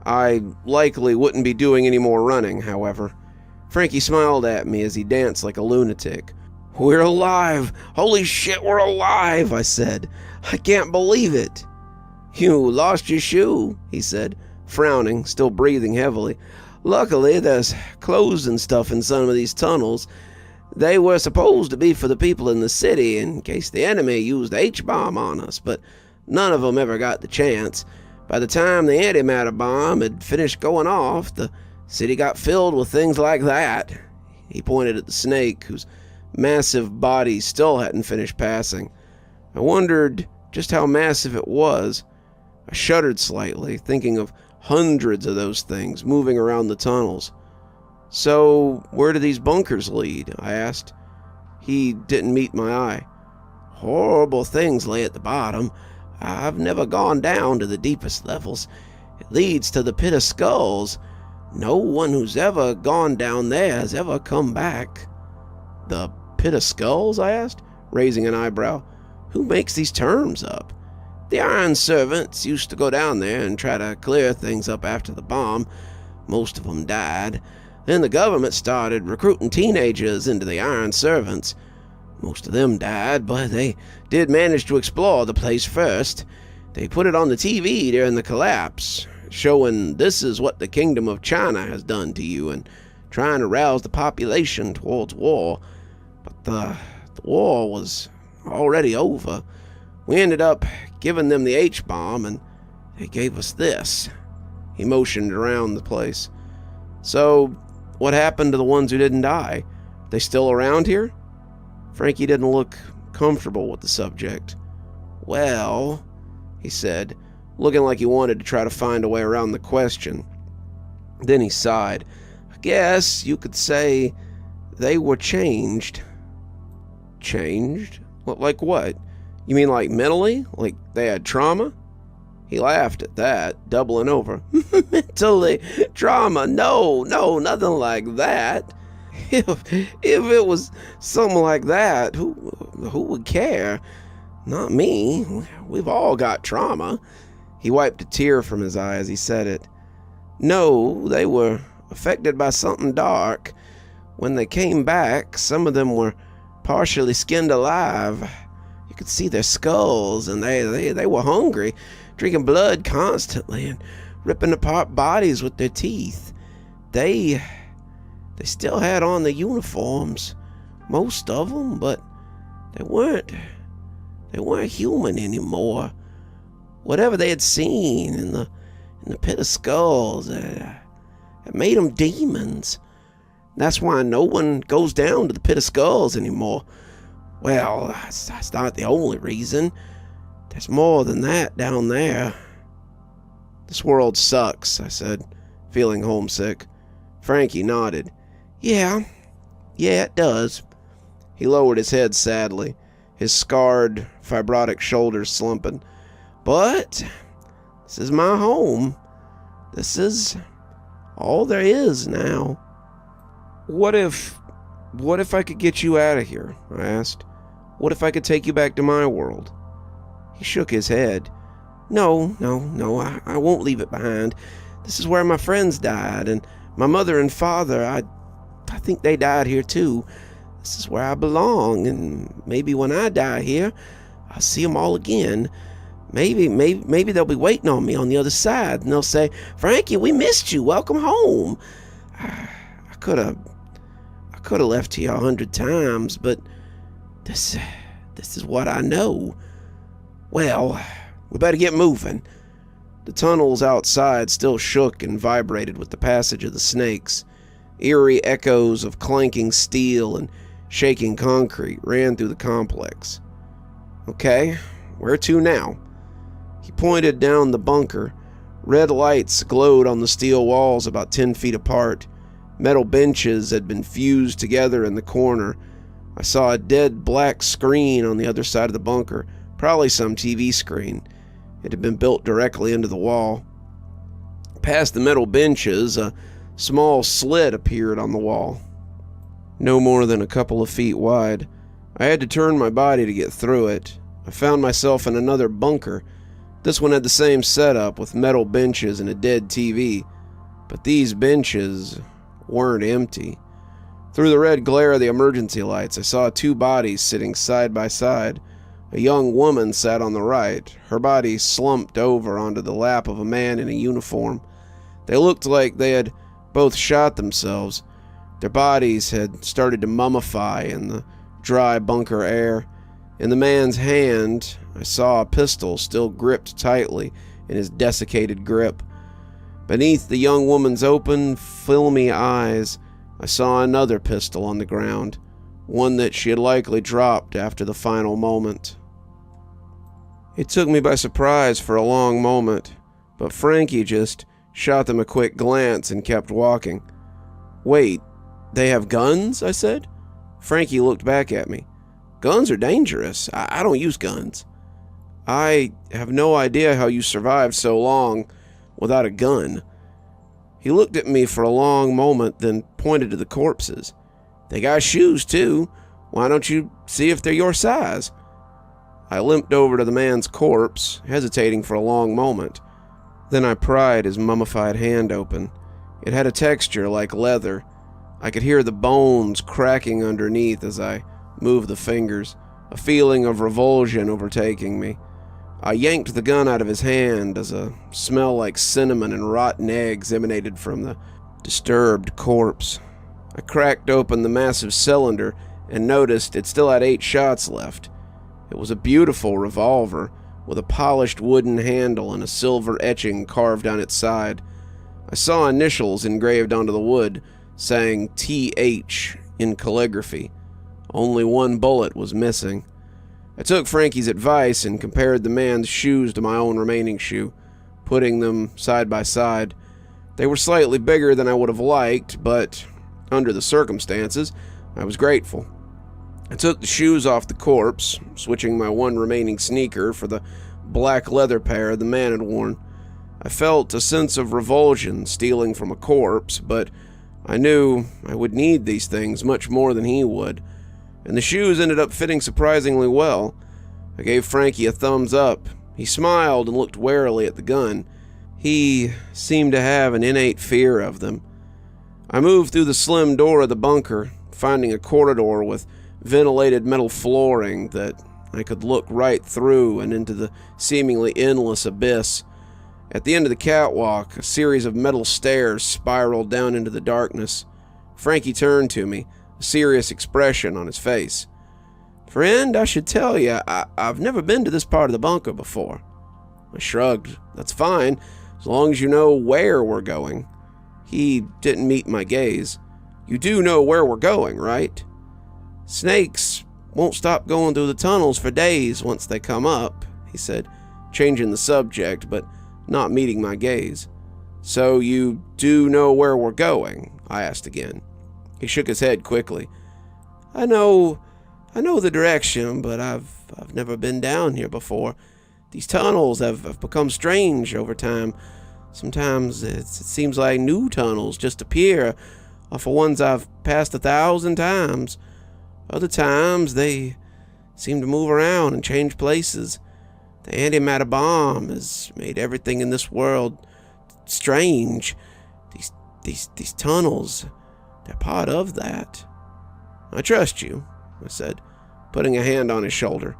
I likely wouldn't be doing any more running, however. Frankie smiled at me as he danced like a lunatic. "We're alive! Holy shit, we're alive!" I said. "I can't believe it." "You lost your shoe," he said, frowning, still breathing heavily. "Luckily, there's clothes and stuff in some of these tunnels. They were supposed to be for the people in the city in case the enemy used the H-bomb on us, but none of them ever got the chance. By the time the antimatter bomb had finished going off, the city got filled with things like that." He pointed at the snake, whose massive body still hadn't finished passing. I wondered just how massive it was. I shuddered slightly, thinking of hundreds of those things moving around the tunnels. "So, where do these bunkers lead?" I asked. He didn't meet my eye. "Horrible things lay at the bottom. I've never gone down to the deepest levels. It leads to the pit of skulls. No one who's ever gone down there has ever come back." "The pit of skulls?" I asked, raising an eyebrow. "Who makes these terms up?" "The Iron Servants used to go down there and try to clear things up after the bomb. Most of them died. Then the government started recruiting teenagers into the Iron Servants. Most of them died, but they did manage to explore the place first. They put it on the TV during the collapse, showing this is what the Kingdom of China has done to you and trying to rouse the population towards war. But the war was already over. We ended up giving them the H-bomb, and they gave us this. He motioned around the place. So, what happened to the ones who didn't die? They still around here? Frankie didn't look comfortable with the subject. Well, he said, looking like he wanted to try to find a way around the question. Then he sighed. I guess you could say they were changed. Changed? Like what? You mean like mentally? Like they had trauma? He laughed at that, doubling over. Mentally? Trauma? No, nothing like that. If it was something like that, who would care? Not me. We've all got trauma. He wiped a tear from his eye as he said it. No, they were affected by something dark. When they came back, some of them were partially skinned alive. You could see their skulls, and they were hungry, drinking blood constantly and ripping apart bodies with their teeth. They still had on the uniforms, most of them, but they weren't human anymore. Whatever they had seen in the pit of skulls, it made them demons. That's why no one goes down to the pit of skulls anymore. Well, that's not the only reason. There's more than that down there. This world sucks, I said, feeling homesick. Frankie nodded. Yeah, it does. He lowered his head sadly, his scarred, fibrotic shoulders slumping. But this is my home. This is all there is now. What if I could get you out of here? I asked. What if I could take you back to my world? He shook his head. No, I won't leave it behind. This is where my friends died, and my mother and father, I think they died here too. This is where I belong, and maybe when I die here, I'll see them all again. Maybe they'll be waiting on me on the other side, and they'll say, Frankie, we missed you. Welcome home. I could have left here 100 times, but this is what I know. Well, we better get moving. The tunnels outside still shook and vibrated with the passage of the snakes. Eerie echoes of clanking steel and shaking concrete ran through the complex. Okay, where to now? He pointed down the bunker. Red lights glowed on the steel walls about 10 feet apart. Metal benches had been fused together in the corner. I saw a dead black screen on the other side of the bunker, probably some TV screen. It had been built directly into the wall. Past the metal benches, a small slit appeared on the wall, no more than a couple of feet wide. I had to turn my body to get through it. I found myself in another bunker. This one had the same setup with metal benches and a dead TV, but these benches weren't empty. Through the red glare of the emergency lights, I saw 2 bodies sitting side by side. A young woman sat on the right, her body slumped over onto the lap of a man in a uniform. They looked like they had both shot themselves. Their bodies had started to mummify in the dry bunker air. In the man's hand, I saw a pistol still gripped tightly in his desiccated grip. Beneath the young woman's open, filmy eyes, I saw another pistol on the ground, one that she had likely dropped after the final moment. It took me by surprise for a long moment, but Frankie just shot them a quick glance and kept walking. Wait, they have guns? I said. Frankie looked back at me. Guns are dangerous. I don't use guns. I have no idea how you survived so long without a gun. He looked at me for a long moment, then pointed to the corpses. They got shoes, too. Why don't you see if they're your size? I limped over to the man's corpse, hesitating for a long moment. Then I pried his mummified hand open. It had a texture like leather. I could hear the bones cracking underneath as I move the fingers, a feeling of revulsion overtaking me. I yanked the gun out of his hand as a smell like cinnamon and rotten eggs emanated from the disturbed corpse. I cracked open the massive cylinder and noticed it still had 8 shots left. It was a beautiful revolver with a polished wooden handle and a silver etching carved on its side. I saw initials engraved onto the wood saying TH in calligraphy. Only 1 bullet was missing. I took Frankie's advice and compared the man's shoes to my own remaining shoe, putting them side by side. They were slightly bigger than I would have liked, but under the circumstances, I was grateful. I took the shoes off the corpse, switching my 1 remaining sneaker for the black leather pair the man had worn. I felt a sense of revulsion stealing from a corpse, but I knew I would need these things much more than he would, and the shoes ended up fitting surprisingly well. I gave Frankie a thumbs up. He smiled and looked warily at the gun. He seemed to have an innate fear of them. I moved through the slim door of the bunker, finding a corridor with ventilated metal flooring that I could look right through and into the seemingly endless abyss. At the end of the catwalk, a series of metal stairs spiraled down into the darkness. Frankie turned to me, a serious expression on his face. "Friend, I should tell you, I've never been to this part of the bunker before." I shrugged. "That's fine, as long as you know where we're going." He didn't meet my gaze. "You do know where we're going, right?" "Snakes won't stop going through the tunnels for days once they come up," he said, changing the subject, but not meeting my gaze. "So you do know where we're going?" I asked again. He shook his head quickly. I know the direction, but I've never been down here before. These tunnels have become strange over time. Sometimes it seems like new tunnels just appear off of ones I've passed 1,000 times. Other times they seem to move around and change places. The antimatter bomb has made everything in this world strange. These tunnels, they're part of that." "I trust you," I said, putting a hand on his shoulder.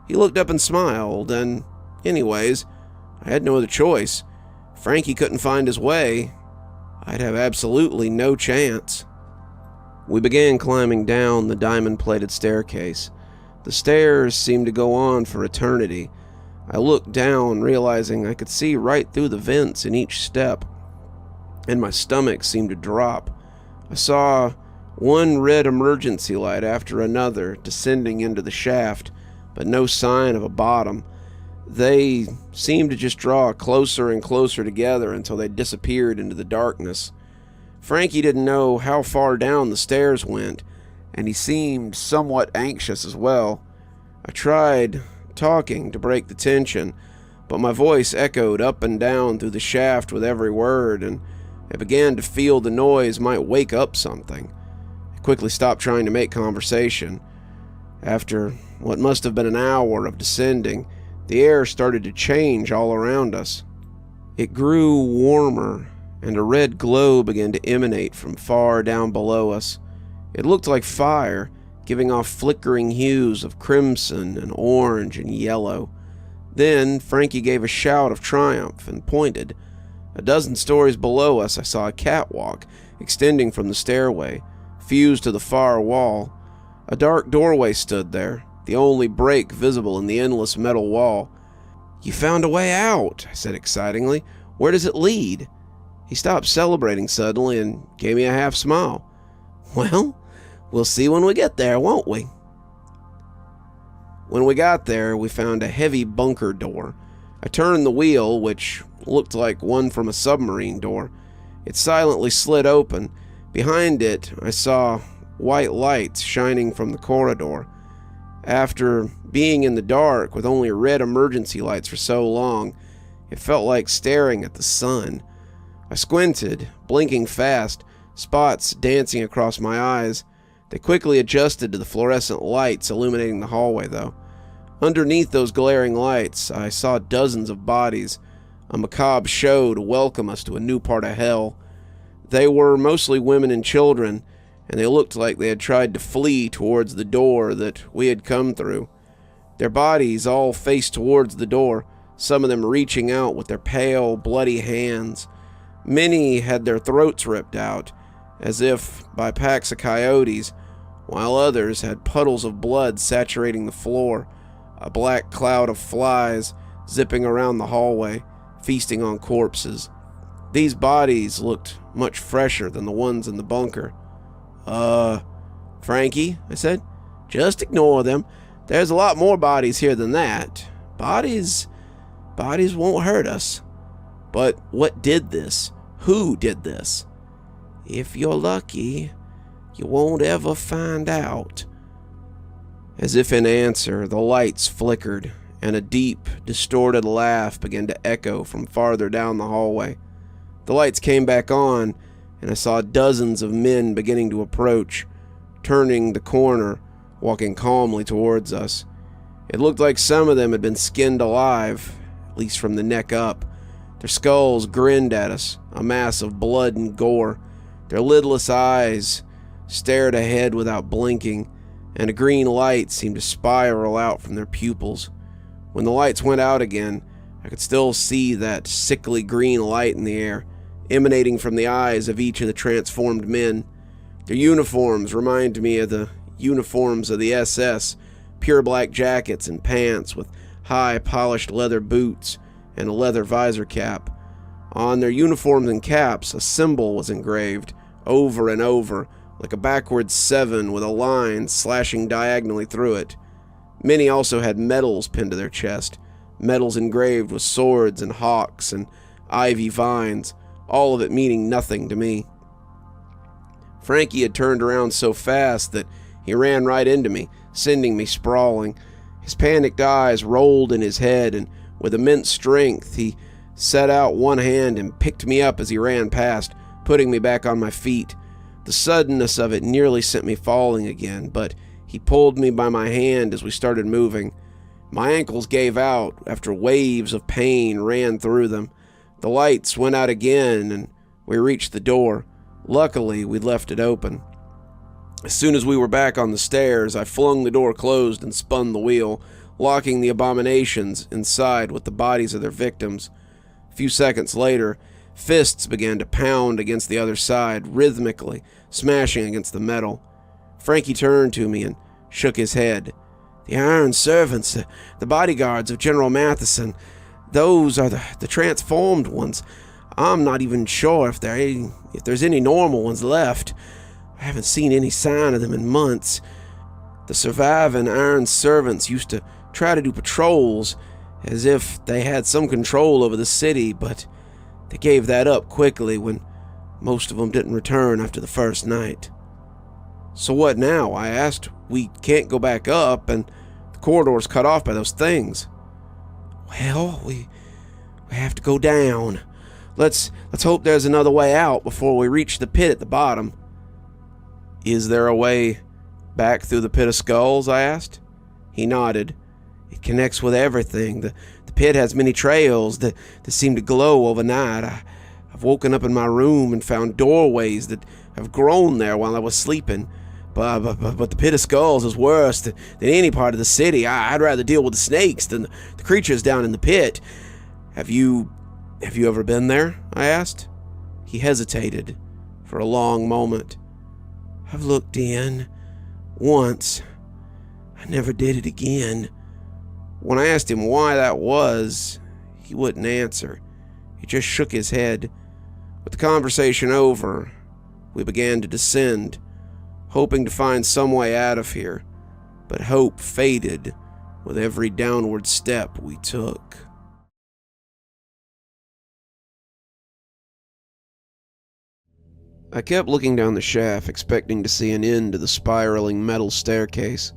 He looked up and smiled, and anyways, I had no other choice. If Frankie couldn't find his way, I'd have absolutely no chance. We began climbing down the diamond-plated staircase. The stairs seemed to go on for eternity. I looked down, realizing I could see right through the vents in each step, and my stomach seemed to drop. I saw 1 red emergency light after another descending into the shaft, but no sign of a bottom. They seemed to just draw closer and closer together until they disappeared into the darkness. Frankie didn't know how far down the stairs went, and he seemed somewhat anxious as well. I tried talking to break the tension, but my voice echoed up and down through the shaft with every word, and I began to feel the noise might wake up something. I quickly stopped trying to make conversation. After what must have been an hour of descending, the air started to change all around us. It grew warmer, and a red glow began to emanate from far down below us. It looked like fire, giving off flickering hues of crimson and orange and yellow. Then Frankie gave a shout of triumph and pointed. A dozen stories below us, I saw a catwalk extending from the stairway, fused to the far wall. A dark doorway stood there, the only break visible in the endless metal wall. "You found a way out," I said excitingly. "Where does it lead?" He stopped celebrating suddenly and gave me a half smile. "Well, we'll see when we get there, won't we?" When we got there, we found a heavy bunker door. I turned the wheel, which looked like one from a submarine door. It silently slid open. Behind it, I saw white lights shining from the corridor. After being in the dark with only red emergency lights for so long, it felt like staring at the sun. I squinted, blinking fast, spots dancing across my eyes. They quickly adjusted to the fluorescent lights illuminating the hallway, though. Underneath those glaring lights, I saw dozens of bodies, a macabre show to welcome us to a new part of hell. They were mostly women and children, and they looked like they had tried to flee towards the door that we had come through. Their bodies all faced towards the door, some of them reaching out with their pale, bloody hands. Many had their throats ripped out, as if by packs of coyotes, while others had puddles of blood saturating the floor, a black cloud of flies zipping around the hallway, feasting on corpses. These bodies looked much fresher than the ones in the bunker. Frankie, I said, just ignore them. There's a lot more bodies here than that. Bodies won't hurt us. But what did this? Who did this? If you're lucky, you won't ever find out. As if in answer, the lights flickered, and a deep, distorted laugh began to echo from farther down the hallway. The lights came back on, and I saw dozens of men beginning to approach, turning the corner, walking calmly towards us. It looked like some of them had been skinned alive, at least from the neck up. Their skulls grinned at us, a mass of blood and gore. Their lidless eyes stared ahead without blinking, and a green light seemed to spiral out from their pupils. When the lights went out again, I could still see that sickly green light in the air, emanating from the eyes of each of the transformed men. Their uniforms reminded me of the uniforms of the SS, pure black jackets and pants with high polished leather boots and a leather visor cap. On their uniforms and caps, a symbol was engraved, over and over, like a backwards 7 with a line slashing diagonally through it. Many also had medals pinned to their chest, medals engraved with swords and hawks and ivy vines, all of it meaning nothing to me. Frankie had turned around so fast that he ran right into me, sending me sprawling. His panicked eyes rolled in his head, and with immense strength he set out one hand and picked me up as he ran past, putting me back on my feet. The suddenness of it nearly sent me falling again, but he pulled me by my hand as we started moving. My ankles gave out after waves of pain ran through them. The lights went out again, and we reached the door. Luckily, we'd left it open. As soon as we were back on the stairs, I flung the door closed and spun the wheel, locking the abominations inside with the bodies of their victims. A few seconds later, fists began to pound against the other side, rhythmically, smashing against the metal. Frankie turned to me and shook his head. The Iron Servants, the bodyguards of General Matheson, those are the transformed ones. I'm not even sure if there's any normal ones left. I haven't seen any sign of them in months. The surviving Iron Servants used to try to do patrols, as if they had some control over the city, but they gave that up quickly when most of them didn't return after the first night. So what now? I asked. We can't go back up, and the corridor's cut off by those things. Well, we have to go down. Let's hope there's another way out before we reach the pit at the bottom. Is there a way back through the pit of skulls? I asked. He nodded. It connects with everything. The pit has many trails that seem to glow overnight. I've woken up in my room and found doorways that have grown there while I was sleeping. But the pit of skulls is worse than any part of the city. I'd rather deal with the snakes than the creatures down in the pit. Have you ever been there? I asked. He hesitated for a long moment. I've looked in once. I never did it again. When I asked him why that was, he wouldn't answer. He just shook his head. With the conversation over, we began to descend, hoping to find some way out of here, but hope faded with every downward step we took. I kept looking down the shaft, expecting to see an end to the spiraling metal staircase.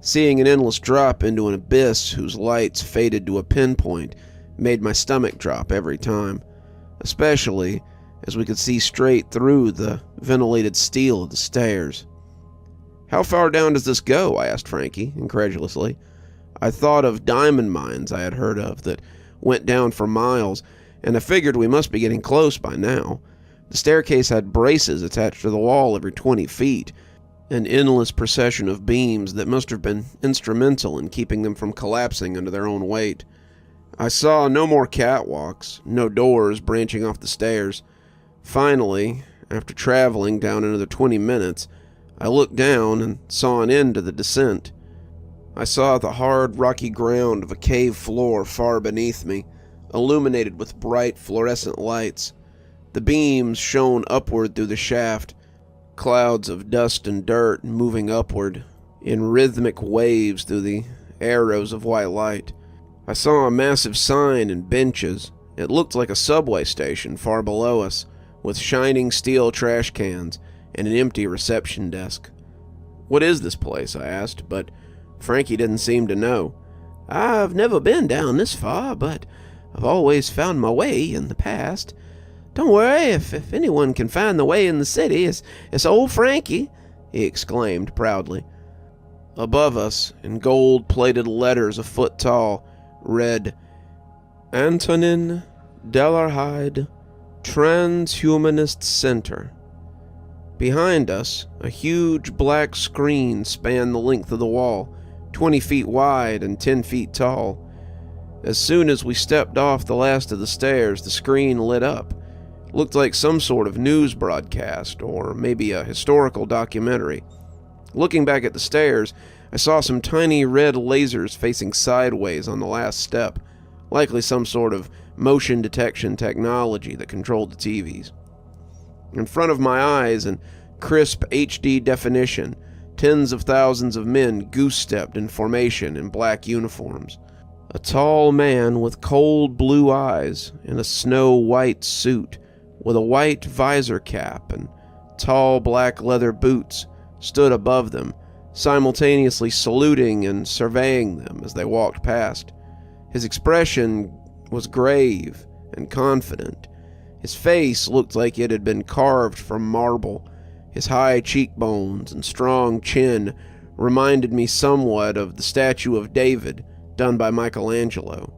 Seeing an endless drop into an abyss whose lights faded to a pinpoint made my stomach drop every time, especially as we could see straight through the ventilated steel of the stairs. How far down does this go? I asked Frankie, incredulously. I thought of diamond mines I had heard of that went down for miles, and I figured we must be getting close by now. The staircase had braces attached to the wall every 20 feet, an endless procession of beams that must have been instrumental in keeping them from collapsing under their own weight. I saw no more catwalks, no doors branching off the stairs. Finally, after traveling down another 20 minutes, I looked down and saw an end to the descent. I saw the hard, rocky ground of a cave floor far beneath me, illuminated with bright fluorescent lights. The beams shone upward through the shaft, clouds of dust and dirt moving upward in rhythmic waves through the arrows of white light. I saw a massive sign and benches. It looked like a subway station far below us, with shining steel trash cans and an empty reception desk. "What is this place?" I asked, but Frankie didn't seem to know. "I've never been down this far, but I've always found my way in the past. Don't worry, if anyone can find the way in the city, it's old Frankie," he exclaimed proudly. Above us, in gold-plated letters a foot tall, read, "Antonin Dellarhyde, Transhumanist Center." Behind us, a huge black screen spanned the length of the wall, 20 feet wide and 10 feet tall. As soon as we stepped off the last of the stairs, the screen lit up. It looked like some sort of news broadcast, or maybe a historical documentary. Looking back at the stairs, I saw some tiny red lasers facing sideways on the last step, likely some sort of motion detection technology that controlled the TVs. In front of my eyes, in crisp HD definition, tens of thousands of men goose-stepped in formation in black uniforms. A tall man with cold blue eyes in a snow-white suit with a white visor cap and tall black leather boots stood above them, simultaneously saluting and surveying them as they walked past. His expression was grave and confident. His face looked like it had been carved from marble. His high cheekbones and strong chin reminded me somewhat of the statue of David done by Michelangelo.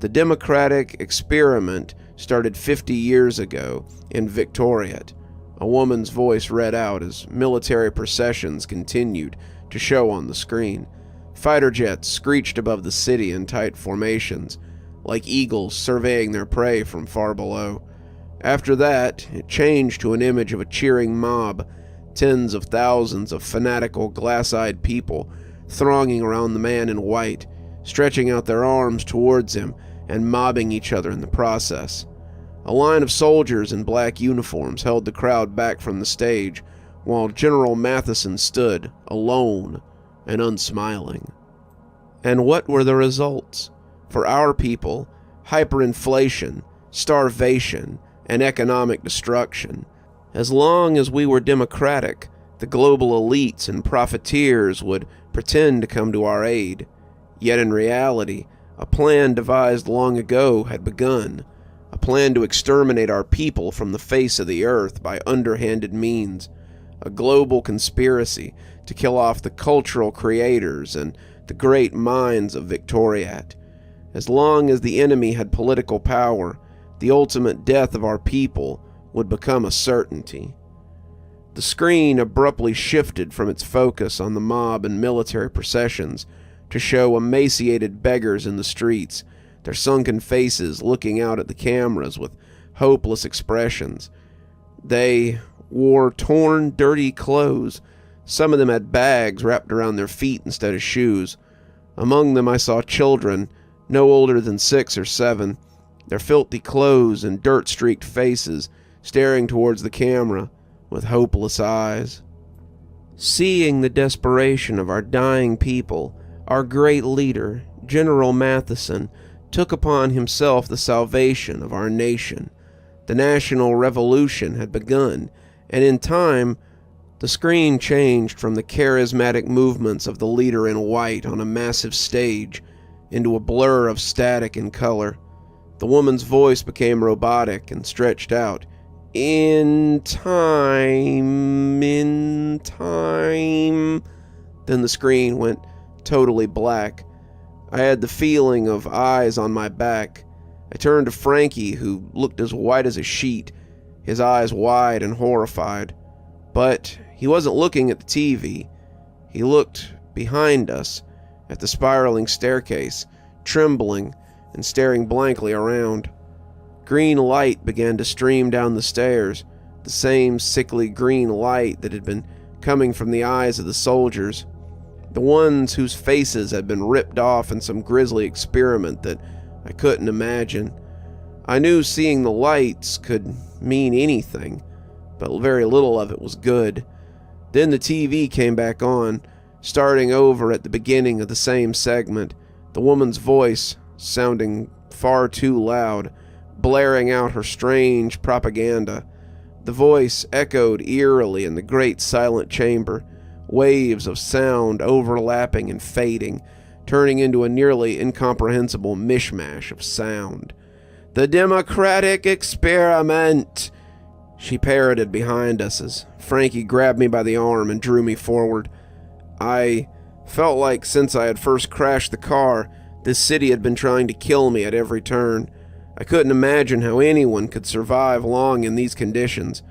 The democratic experiment started 50 years ago in Victoriat, a woman's voice read out as military processions continued to show on the screen. Fighter jets screeched above the city in tight formations, like eagles surveying their prey from far below. After that, it changed to an image of a cheering mob, tens of thousands of fanatical, glass-eyed people thronging around the man in white, stretching out their arms towards him and mobbing each other in the process. A line of soldiers in black uniforms held the crowd back from the stage, while General Matheson stood, alone and unsmiling. And what were the results? For our people, hyperinflation, starvation, and economic destruction. As long as we were democratic, the global elites and profiteers would pretend to come to our aid. Yet in reality, a plan devised long ago had begun, a plan to exterminate our people from the face of the earth by underhanded means, a global conspiracy to kill off the cultural creators and the great minds of Victoriat. As long as the enemy had political power, the ultimate death of our people would become a certainty. The screen abruptly shifted from its focus on the mob and military processions to show emaciated beggars in the streets, their sunken faces looking out at the cameras with hopeless expressions. They wore torn, dirty clothes. Some of them had bags wrapped around their feet instead of shoes. Among them I saw children, no older than 6 or 7, their filthy clothes and dirt-streaked faces staring towards the camera with hopeless eyes. Seeing the desperation of our dying people, our great leader, General Matheson, took upon himself the salvation of our nation. The national revolution had begun, and in time, the screen changed from the charismatic movements of the leader in white on a massive stage into a blur of static and color. The woman's voice became robotic and stretched out. In time. Then the screen went totally black. I had the feeling of eyes on my back. I turned to Frankie, who looked as white as a sheet. his eyes wide and horrified. But he wasn't looking at the TV. He looked behind us at the spiraling staircase, trembling and staring blankly around. Green light began to stream down the stairs, the same sickly green light that had been coming from the eyes of the soldiers, the ones whose faces had been ripped off in some grisly experiment that I couldn't imagine. I knew seeing the lights could mean anything, but very little of it was good. Then the TV came back on, starting over at the beginning of the same segment, the woman's voice sounding far too loud, blaring out her strange propaganda. The voice echoed eerily in the great silent chamber, waves of sound overlapping and fading, turning into a nearly incomprehensible mishmash of sound. "The democratic experiment," she parroted behind us as Frankie grabbed me by the arm and drew me forward. I felt like since I had first crashed the car, this city had been trying to kill me at every turn. I couldn't imagine how anyone could survive long in these conditions.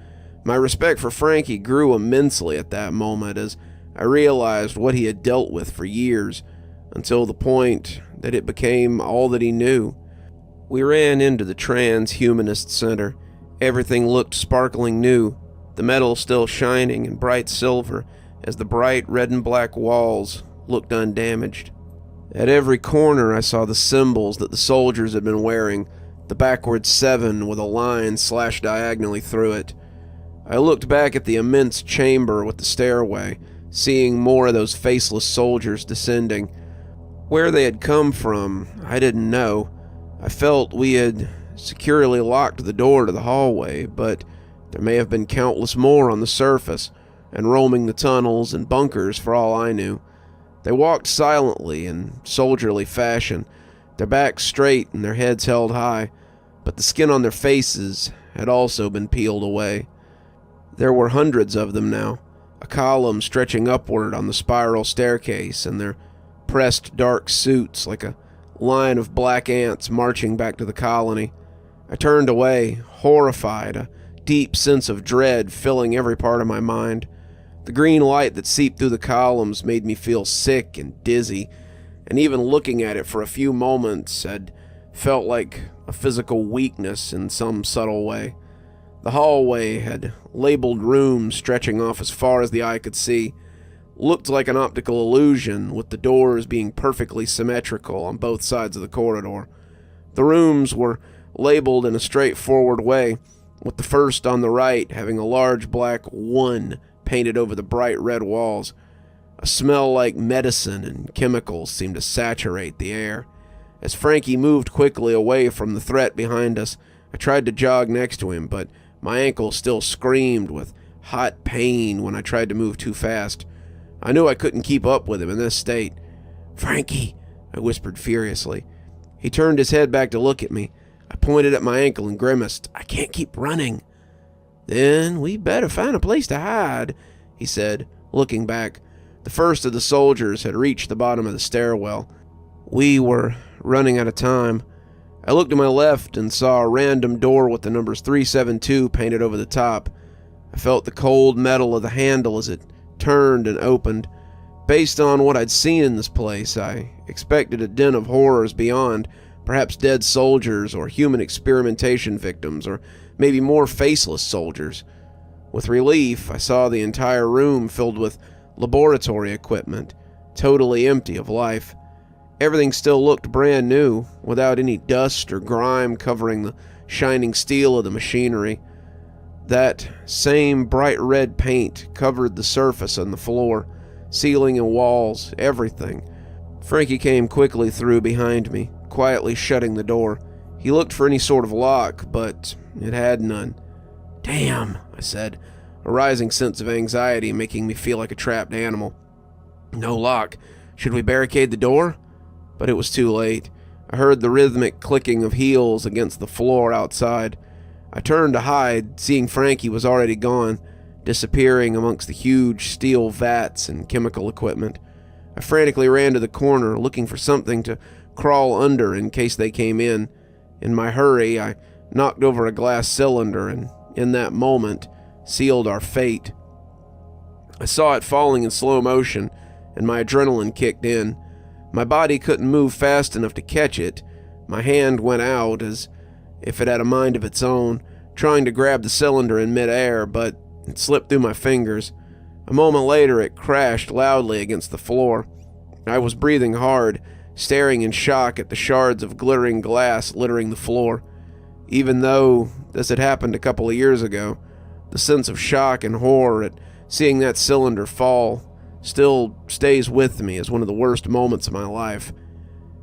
My respect for Frankie grew immensely at that moment as I realized what he had dealt with for years, until the point that it became all that he knew. We ran into the Transhumanist Center. Everything looked sparkling new, the metal still shining in bright silver as the bright red and black walls looked undamaged. At every corner I saw the symbols that the soldiers had been wearing, the backward 7 with a line slashed diagonally through it. I looked back at the immense chamber with the stairway, seeing more of those faceless soldiers descending. Where they had come from, I didn't know. I felt we had securely locked the door to the hallway, but there may have been countless more on the surface, and roaming the tunnels and bunkers for all I knew. They walked silently in soldierly fashion, their backs straight and their heads held high, but the skin on their faces had also been peeled away. There were hundreds of them now, a column stretching upward on the spiral staircase, and their pressed dark suits like a line of black ants marching back to the colony. I turned away, horrified, a deep sense of dread filling every part of my mind. The green light that seeped through the columns made me feel sick and dizzy, and even looking at it for a few moments had felt like a physical weakness in some subtle way. The hallway had labeled rooms stretching off as far as the eye could see. Looked like an optical illusion, with the doors being perfectly symmetrical on both sides of the corridor. The rooms were labeled in a straightforward way, with the first on the right having a large black 1 painted over the bright red walls. A smell like medicine and chemicals seemed to saturate the air. As Frankie moved quickly away from the threat behind us, I tried to jog next to him, but my ankle still screamed with hot pain when I tried to move too fast. I knew I couldn't keep up with him in this state. "Frankie," I whispered furiously. He turned his head back to look at me. I pointed at my ankle and grimaced. "I can't keep running." "Then we better find a place to hide," he said, looking back. The first of the soldiers had reached the bottom of the stairwell. We were running out of time. I looked to my left and saw a random door with the numbers 372 painted over the top. I felt the cold metal of the handle as it turned and opened. Based on what I'd seen in this place, I expected a den of horrors beyond, perhaps dead soldiers or human experimentation victims, or maybe more faceless soldiers. With relief, I saw the entire room filled with laboratory equipment, totally empty of life. Everything still looked brand new, without any dust or grime covering the shining steel of the machinery. That same bright red paint covered the surface and the floor, ceiling and walls, everything. Frankie came quickly through behind me, quietly shutting the door. He looked for any sort of lock, but it had none. "Damn," I said, a rising sense of anxiety making me feel like a trapped animal. "No lock. Should we barricade the door?" But it was too late. I heard the rhythmic clicking of heels against the floor outside. I turned to hide, seeing Frankie was already gone, disappearing amongst the huge steel vats and chemical equipment. I frantically ran to the corner, looking for something to crawl under in case they came in. In my hurry, I knocked over a glass cylinder and in that moment, sealed our fate. I saw it falling in slow motion, and my adrenaline kicked in. My body couldn't move fast enough to catch it. My hand went out as if it had a mind of its own, trying to grab the cylinder in midair, but it slipped through my fingers. A moment later, it crashed loudly against the floor. I was breathing hard, staring in shock at the shards of glittering glass littering the floor. Even though this had happened a couple of years ago, the sense of shock and horror at seeing that cylinder fall still stays with me as one of the worst moments of my life.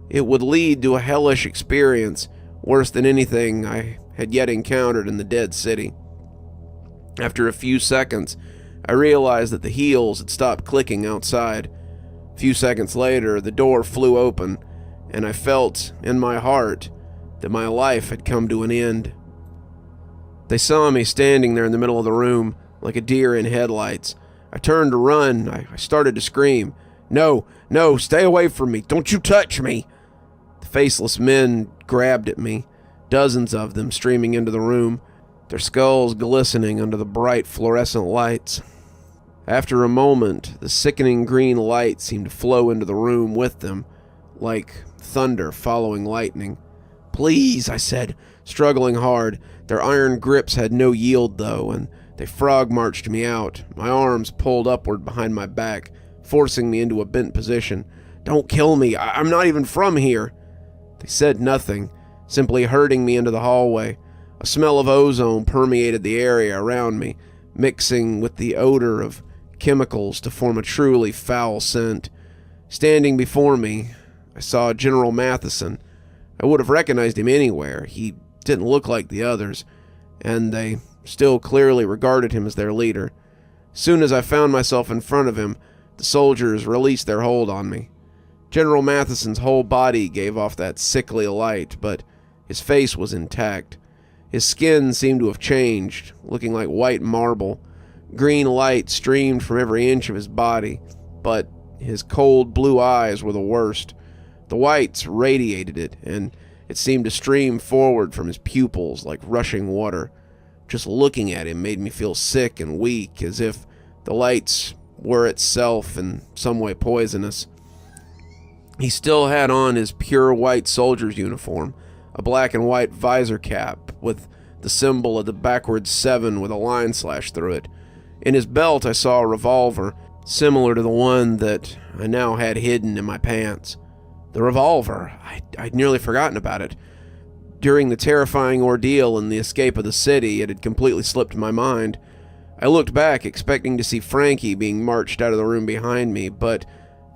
It would lead to a hellish experience, worse than anything I had yet encountered in the dead city. After a few seconds, I realized that the heels had stopped clicking outside. A few seconds later, the door flew open, and I felt in my heart that my life had come to an end. They saw me standing there in the middle of the room, like a deer in headlights. I turned to run. I started to scream. No, stay away from me. Don't you touch me. The faceless men grabbed at me, dozens of them streaming into the room, their skulls glistening under the bright fluorescent lights. After a moment, the sickening green light seemed to flow into the room with them, like thunder following lightning. Please, I said, struggling hard. Their iron grips had no yield, though, and they frog-marched me out, my arms pulled upward behind my back, forcing me into a bent position. Don't kill me. I'm not even from here. They said nothing, simply herding me into the hallway. A smell of ozone permeated the area around me, mixing with the odor of chemicals to form a truly foul scent. Standing before me, I saw General Matheson. I would have recognized him anywhere. He didn't look like the others, and they still clearly regarded him as their leader. As soon as I found myself in front of him, the soldiers released their hold on me. General Matheson's whole body gave off that sickly light, but his face was intact. His skin seemed to have changed, looking like white marble. Green light streamed from every inch of his body, but his cold blue eyes were the worst. The whites radiated it, and it seemed to stream forward from his pupils like rushing water. Just looking at him made me feel sick and weak, as if the lights were itself in some way poisonous. He still had on his pure white soldier's uniform, a black and white visor cap with the symbol of the backwards 7 with a line slashed through it. In his belt I saw a revolver, similar to the one that I now had hidden in my pants. The revolver. I'd nearly forgotten about it. During the terrifying ordeal and the escape of the city, it had completely slipped my mind. I looked back, expecting to see Frankie being marched out of the room behind me, but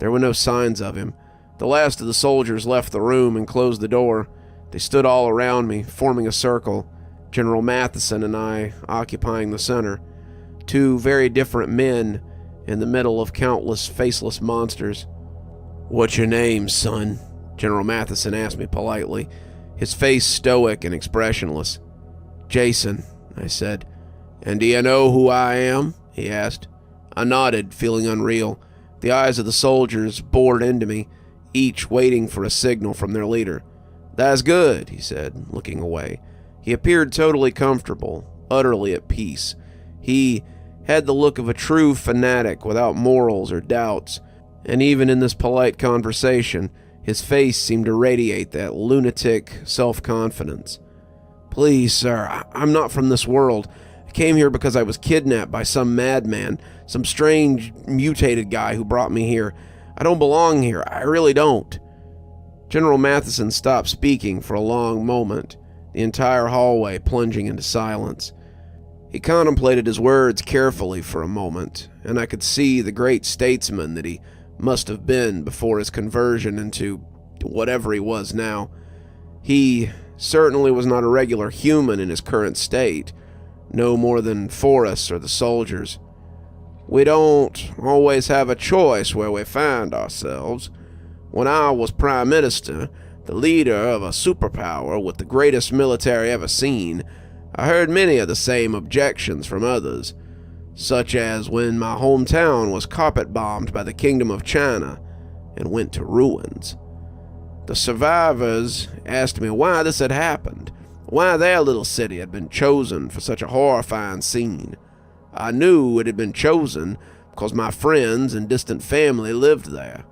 there were no signs of him. The last of the soldiers left the room and closed the door. They stood all around me, forming a circle, General Matheson and I occupying the center. Two very different men in the middle of countless faceless monsters. "What's your name, son?" General Matheson asked me politely, his face stoic and expressionless. "Jason," I said. "And do you know who I am?" he asked. I nodded, feeling unreal. The eyes of the soldiers bored into me, each waiting for a signal from their leader. "That's good," he said, looking away. He appeared totally comfortable, utterly at peace. He had the look of a true fanatic without morals or doubts, and even in this polite conversation, his face seemed to radiate that lunatic self-confidence. "Please, sir, I'm not from this world. I came here because I was kidnapped by some madman, some strange, mutated guy who brought me here. I don't belong here. I really don't." General Matheson stopped speaking for a long moment, the entire hallway plunging into silence. He contemplated his words carefully for a moment, and I could see the great statesman that he must have been before his conversion into whatever he was now. He certainly was not a regular human in his current state, no more than Forrest or the soldiers. "We don't always have a choice where we find ourselves. When I was Prime Minister, the leader of a superpower with the greatest military ever seen, I heard many of the same objections from others, such as when my hometown was carpet-bombed by the Kingdom of China and went to ruins. The survivors asked me why this had happened, why their little city had been chosen for such a horrifying scene. I knew it had been chosen because my friends and distant family lived there.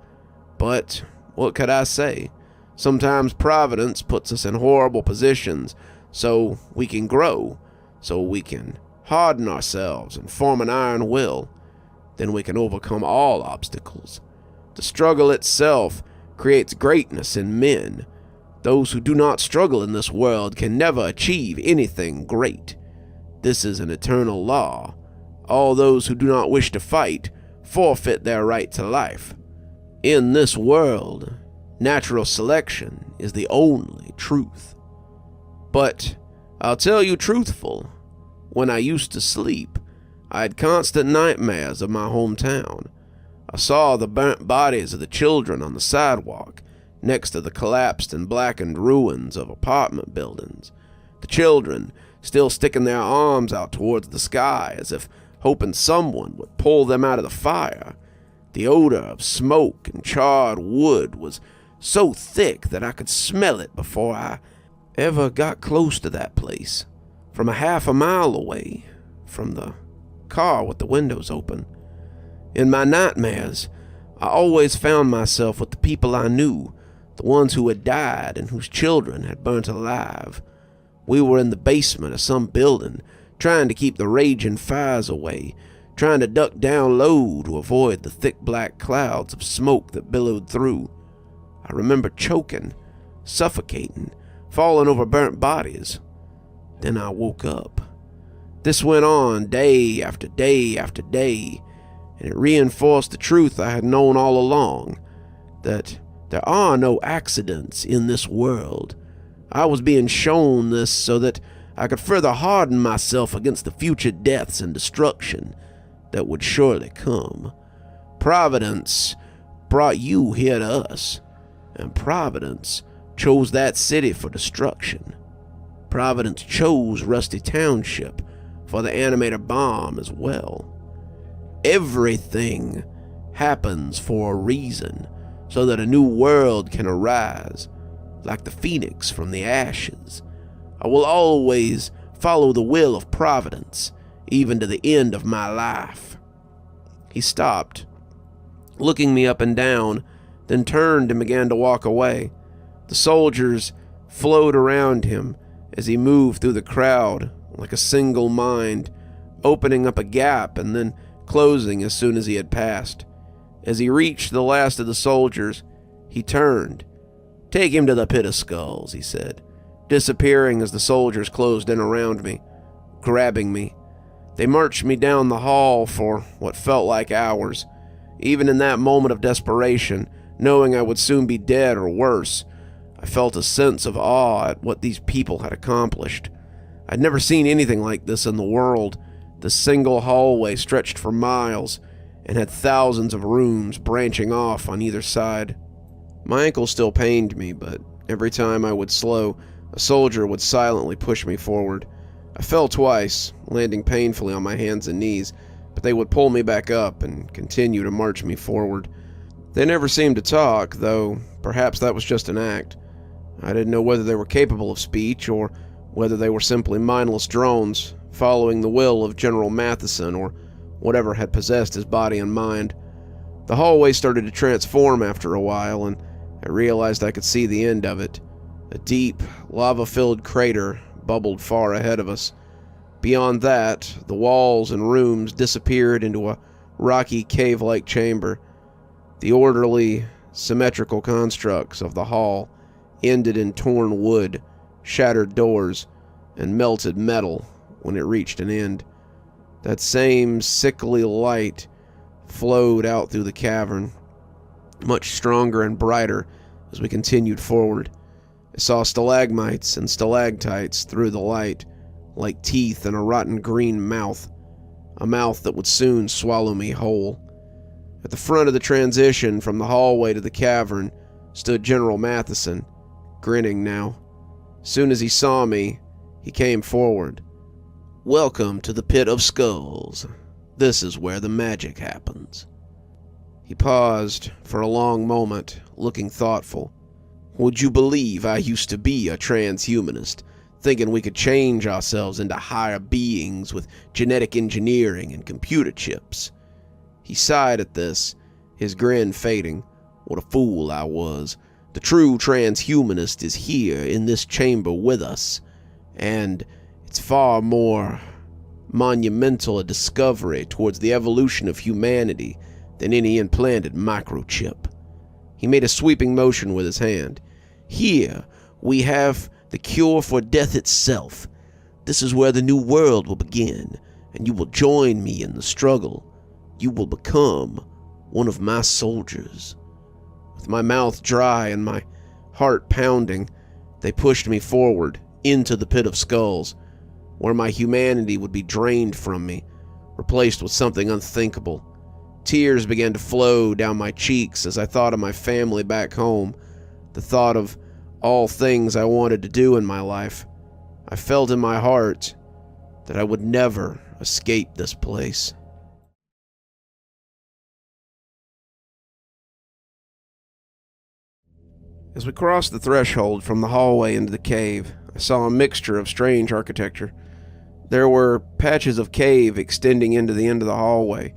But what could I say? Sometimes Providence puts us in horrible positions so we can grow, so we can harden ourselves and form an iron will. Then we can overcome all obstacles. The struggle itself creates greatness in men. Those who do not struggle in this world can never achieve anything great. This is an eternal law. All those who do not wish to fight forfeit their right to life. In this world, natural selection is the only truth. But I'll tell you truthful, when I used to sleep, I had constant nightmares of my hometown. I saw the burnt bodies of the children on the sidewalk, next to the collapsed and blackened ruins of apartment buildings. The children still sticking their arms out towards the sky as if hoping someone would pull them out of the fire. The odor of smoke and charred wood was so thick that I could smell it before I ever got close to that place, from a half a mile away from the car with the windows open. In my nightmares, I always found myself with the people I knew, the ones who had died and whose children had burnt alive. We were in the basement of some building, trying to keep the raging fires away, trying to duck down low to avoid the thick black clouds of smoke that billowed through. I remember choking, suffocating, falling over burnt bodies. Then I woke up. This went on day after day after day, and it reinforced the truth I had known all along, that there are no accidents in this world. I was being shown this so that I could further harden myself against the future deaths and destruction that would surely come. Providence brought you here to us, and Providence chose that city for destruction. Providence chose Rusty Township for the animator bomb as well. Everything happens for a reason, so that a new world can arise, like the phoenix from the ashes. I will always follow the will of Providence, even to the end of my life. He stopped, looking me up and down, then turned and began to walk away. The soldiers flowed around him as he moved through the crowd like a single mind, opening up a gap and then closing as soon as he had passed. As he reached the last of the soldiers, he turned. "Take him to the pit of skulls," he said, disappearing as the soldiers closed in around me, grabbing me. They marched me down the hall for what felt like hours. Even in that moment of desperation, knowing I would soon be dead or worse, I felt a sense of awe at what these people had accomplished. I'd never seen anything like this in the world. The single hallway stretched for miles and had thousands of rooms branching off on either side. My ankle still pained me, but every time I would slow, a soldier would silently push me forward. I fell twice, landing painfully on my hands and knees, but they would pull me back up and continue to march me forward. They never seemed to talk, though perhaps that was just an act. I didn't know whether they were capable of speech or whether they were simply mindless drones, following the will of General Matheson or whatever had possessed his body and mind. The hallway started to transform after a while, and I realized I could see the end of it. A deep, lava-filled crater bubbled far ahead of us. Beyond that, the walls and rooms disappeared into a rocky cave-like chamber. The orderly, symmetrical constructs of the hall ended in torn wood, shattered doors, and melted metal when it reached an end. That same sickly light flowed out through the cavern, much stronger and brighter as we continued forward. I saw stalagmites and stalactites through the light, like teeth in a rotten green mouth, a mouth that would soon swallow me whole. At the front of the transition from the hallway to the cavern stood General Matheson, grinning now. Soon as he saw me, he came forward. "Welcome to the Pit of Skulls. This is where the magic happens." He paused for a long moment, looking thoughtful. "Would you believe I used to be a transhumanist, thinking we could change ourselves into higher beings with genetic engineering and computer chips. He sighed at this, his grin fading. What a fool I was. The true transhumanist is here in this chamber with us, and it's far more monumental a discovery towards the evolution of humanity than any implanted microchip. He made a sweeping motion with his hand. Here we have the cure for death itself. This is where the new world will begin, and you will join me in the struggle. You will become one of my soldiers. With my mouth dry and my heart pounding, they pushed me forward into the pit of skulls, where my humanity would be drained from me, replaced with something unthinkable. Tears began to flow down my cheeks as I thought of my family back home, the thought of all things I wanted to do in my life. I felt in my heart that I would never escape this place. As we crossed the threshold from the hallway into the cave, I saw a mixture of strange architecture. There were patches of cave extending into the end of the hallway,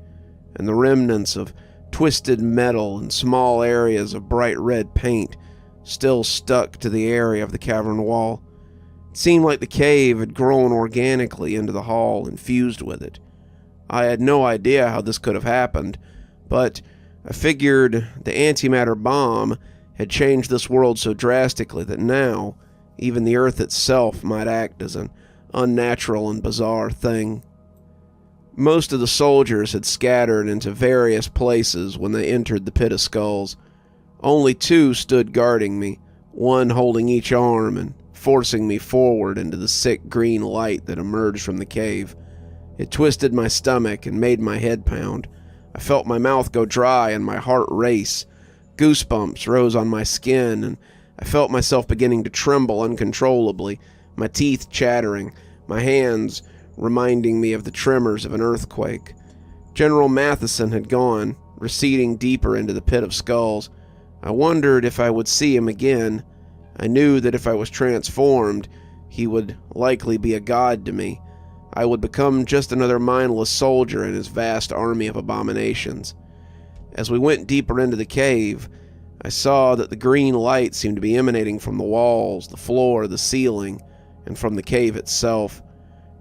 and the remnants of twisted metal and small areas of bright red paint still stuck to the area of the cavern wall. It seemed like the cave had grown organically into the hall and fused with it. I had no idea how this could have happened, but I figured the antimatter bomb had changed this world so drastically that now even the Earth itself might act as an unnatural and bizarre thing. Most of the soldiers had scattered into various places when they entered the pit of skulls. Only 2 stood guarding me, one holding each arm and forcing me forward into the sick green light that emerged from the cave. It twisted my stomach and made my head pound. I felt my mouth go dry and my heart race. Goosebumps rose on my skin, and I felt myself beginning to tremble uncontrollably, my teeth chattering, my hands reminding me of the tremors of an earthquake. General Matheson had gone, receding deeper into the pit of skulls. I wondered if I would see him again. I knew that if I was transformed, he would likely be a god to me. I would become just another mindless soldier in his vast army of abominations. As we went deeper into the cave, I saw that the green light seemed to be emanating from the walls, the floor, the ceiling, and from the cave itself.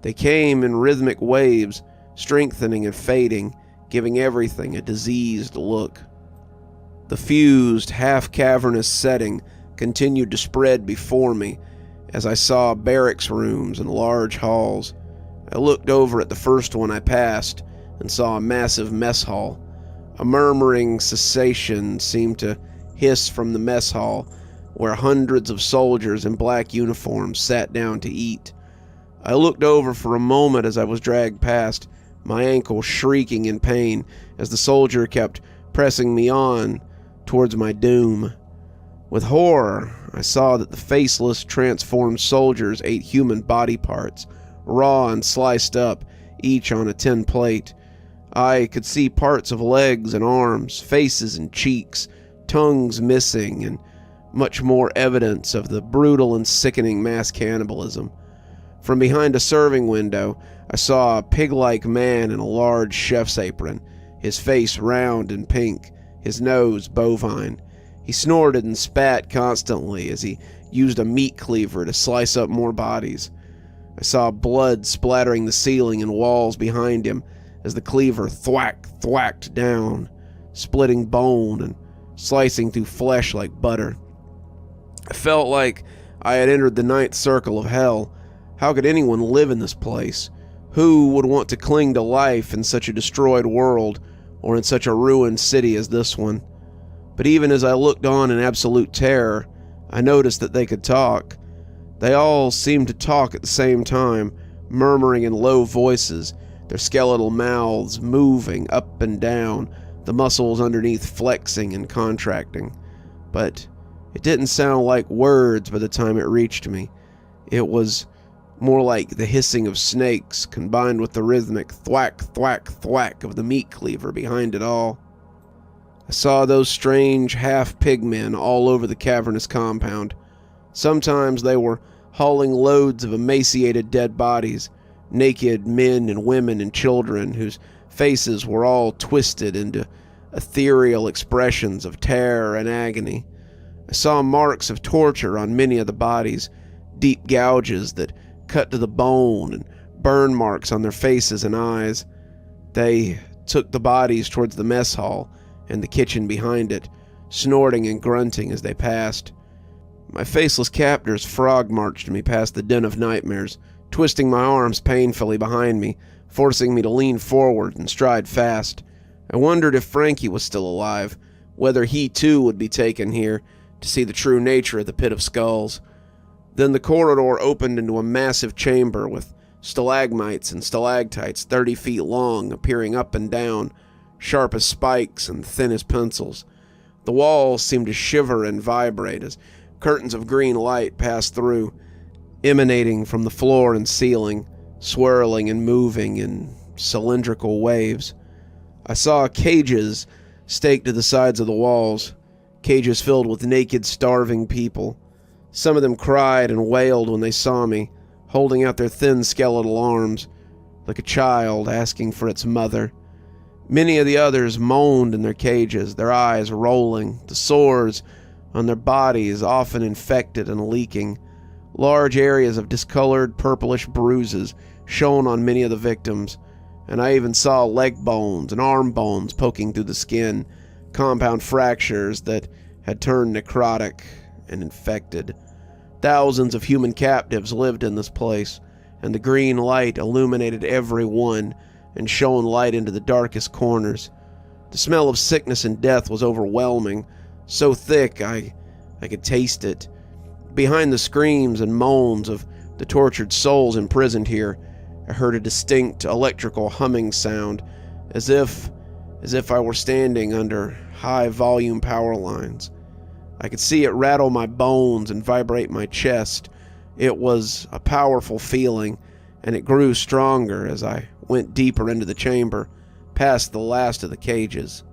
They came in rhythmic waves, strengthening and fading, giving everything a diseased look. The fused, half-cavernous setting continued to spread before me as I saw barracks rooms and large halls. I looked over at the first one I passed and saw a massive mess hall. A murmuring cessation seemed to hiss from the mess hall, where hundreds of soldiers in black uniforms sat down to eat. I looked over for a moment as I was dragged past, my ankle shrieking in pain as the soldier kept pressing me on towards my doom. With horror, I saw that the faceless, transformed soldiers ate human body parts, raw and sliced up, each on a tin plate. I could see parts of legs and arms, faces and cheeks, tongues missing, and much more evidence of the brutal and sickening mass cannibalism. From behind a serving window, I saw a pig-like man in a large chef's apron, his face round and pink, his nose bovine. He snorted and spat constantly as he used a meat cleaver to slice up more bodies. I saw blood splattering the ceiling and walls behind him as the cleaver thwacked down, splitting bone and slicing through flesh like butter. I felt like I had entered the 9th circle of hell. How could anyone live in this place? Who would want to cling to life in such a destroyed world or in such a ruined city as this one? But even as I looked on in absolute terror, I noticed that they could talk. They all seemed to talk at the same time, murmuring in low voices, their skeletal mouths moving up and down, the muscles underneath flexing and contracting. But it didn't sound like words by the time it reached me. It was more like the hissing of snakes combined with the rhythmic thwack, thwack, thwack of the meat cleaver behind it all. I saw those strange half-pigmen all over the cavernous compound. Sometimes they were hauling loads of emaciated dead bodies, naked men and women and children whose faces were all twisted into ethereal expressions of terror and agony. I saw marks of torture on many of the bodies, deep gouges that cut to the bone and burn marks on their faces and eyes. They took the bodies towards the mess hall and the kitchen behind it, snorting and grunting as they passed. My faceless captors frog-marched me past the den of nightmares, twisting my arms painfully behind me, forcing me to lean forward and stride fast. I wondered if Frankie was still alive, whether he too would be taken here to see the true nature of the Pit of Skulls. Then the corridor opened into a massive chamber with stalagmites and stalactites 30 feet long appearing up and down, sharp as spikes and thin as pencils. The walls seemed to shiver and vibrate as curtains of green light passed through, emanating from the floor and ceiling, swirling and moving in cylindrical waves. I saw cages staked to the sides of the walls, cages filled with naked, starving people. Some of them cried and wailed when they saw me, holding out their thin skeletal arms, like a child asking for its mother. Many of the others moaned in their cages, their eyes rolling, the sores on their bodies often infected and leaking. Large areas of discolored purplish bruises shone on many of the victims, and I even saw leg bones and arm bones poking through the skin, compound fractures that had turned necrotic and infected. Thousands of human captives lived in this place, and the green light illuminated every one and shone light into the darkest corners. The smell of sickness and death was overwhelming, so thick I could taste it. Behind the screams and moans of the tortured souls imprisoned here, I heard a distinct electrical humming sound, as if I were standing under high-volume power lines. I could see it rattle my bones and vibrate my chest. It was a powerful feeling, and it grew stronger as I went deeper into the chamber, past the last of the cages.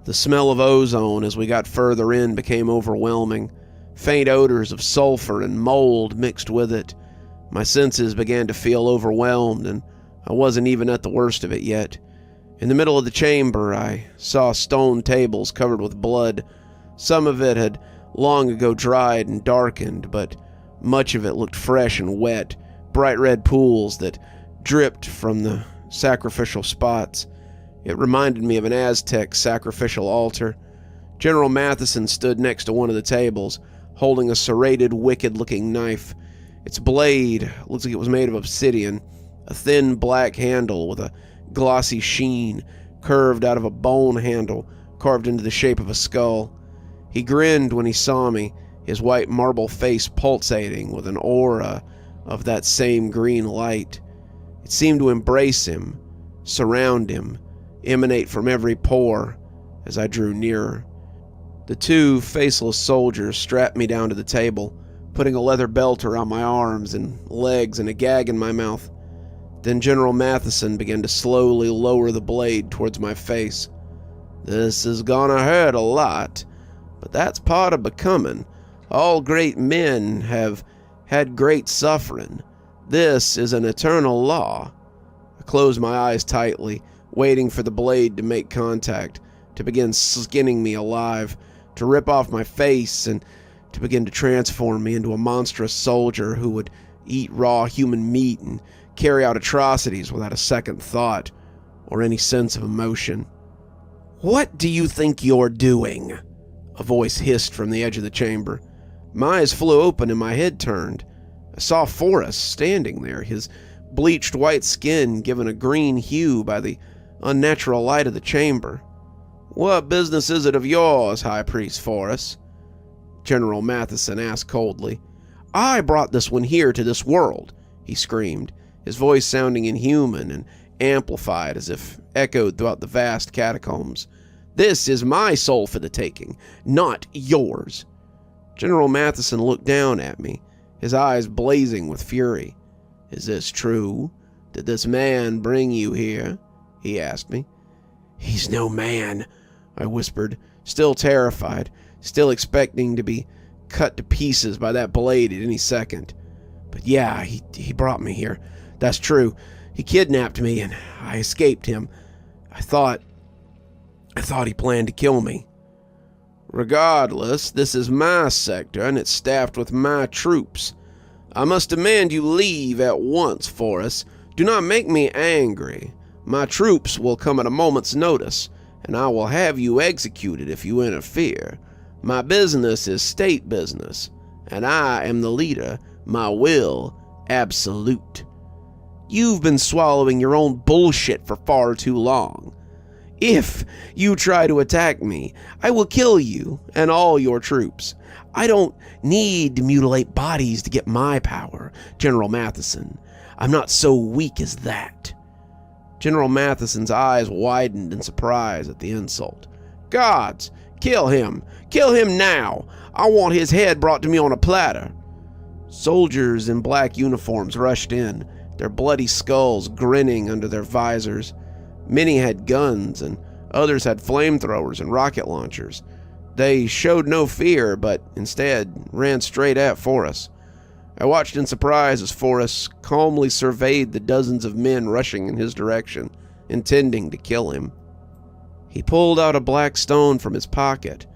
The smell of ozone as we got further in became overwhelming. Faint odors of sulfur and mold mixed with it. My senses began to feel overwhelmed, and I wasn't even at the worst of it yet. In the middle of the chamber, I saw stone tables covered with blood. Some of it had long ago dried and darkened, but much of it looked fresh and wet, bright red pools that dripped from the sacrificial spots. It reminded me of an Aztec sacrificial altar. General Matheson stood next to one of the tables, holding a serrated, wicked-looking knife. Its blade looks like it was made of obsidian, a thin black handle with a glossy sheen curved out of a bone handle carved into the shape of a skull. He grinned when he saw me, his white marble face pulsating with an aura of that same green light. It seemed to embrace him, surround him, emanate from every pore as I drew nearer. The two faceless soldiers strapped me down to the table, putting a leather belt around my arms and legs and a gag in my mouth. Then General Matheson began to slowly lower the blade towards my face. "This is gonna hurt a lot, but that's part of becoming. All great men have had great suffering. This is an eternal law." I closed my eyes tightly, waiting for the blade to make contact, to begin skinning me alive, to rip off my face, and to begin to transform me into a monstrous soldier who would eat raw human meat and carry out atrocities without a second thought or any sense of emotion. "What do you think you're doing?" a voice hissed from the edge of the chamber. My eyes flew open and my head turned. I saw Forrest standing there, his bleached white skin given a green hue by the unnatural light of the chamber. "What business is it of yours, High Priest Forrest?" General Matheson asked coldly. "I brought this one here to this world," he screamed, his voice sounding inhuman and amplified as if echoed throughout the vast catacombs. "This is my soul for the taking, not yours." General Matheson looked down at me, his eyes blazing with fury. "Is this true? Did this man bring you here?" he asked me. "He's no man," I whispered, still terrified, still expecting to be cut to pieces by that blade at any second. But yeah, he brought me here. That's true. He kidnapped me and I escaped him. I thought he planned to kill me. Regardless, this is my sector and it's staffed with my troops. I must demand you leave at once, Forrest. Do not make me angry. My troops will come at a moment's notice, and I will have you executed if you interfere. My business is state business, and I am the leader. My will, absolute. You've been swallowing your own bullshit for far too long. If you try to attack me, I will kill you and all your troops. I don't need to mutilate bodies to get my power, General Matheson. I'm not so weak as that. General Matheson's eyes widened in surprise at the insult. Gods, kill him! Kill him now! I want his head brought to me on a platter. Soldiers in black uniforms rushed in, their bloody skulls grinning under their visors. Many had guns, and others had flamethrowers and rocket launchers. They showed no fear, but instead ran straight at Forrest. I watched in surprise as Forrest calmly surveyed the dozens of men rushing in his direction, intending to kill him. He pulled out a black stone from his pocket.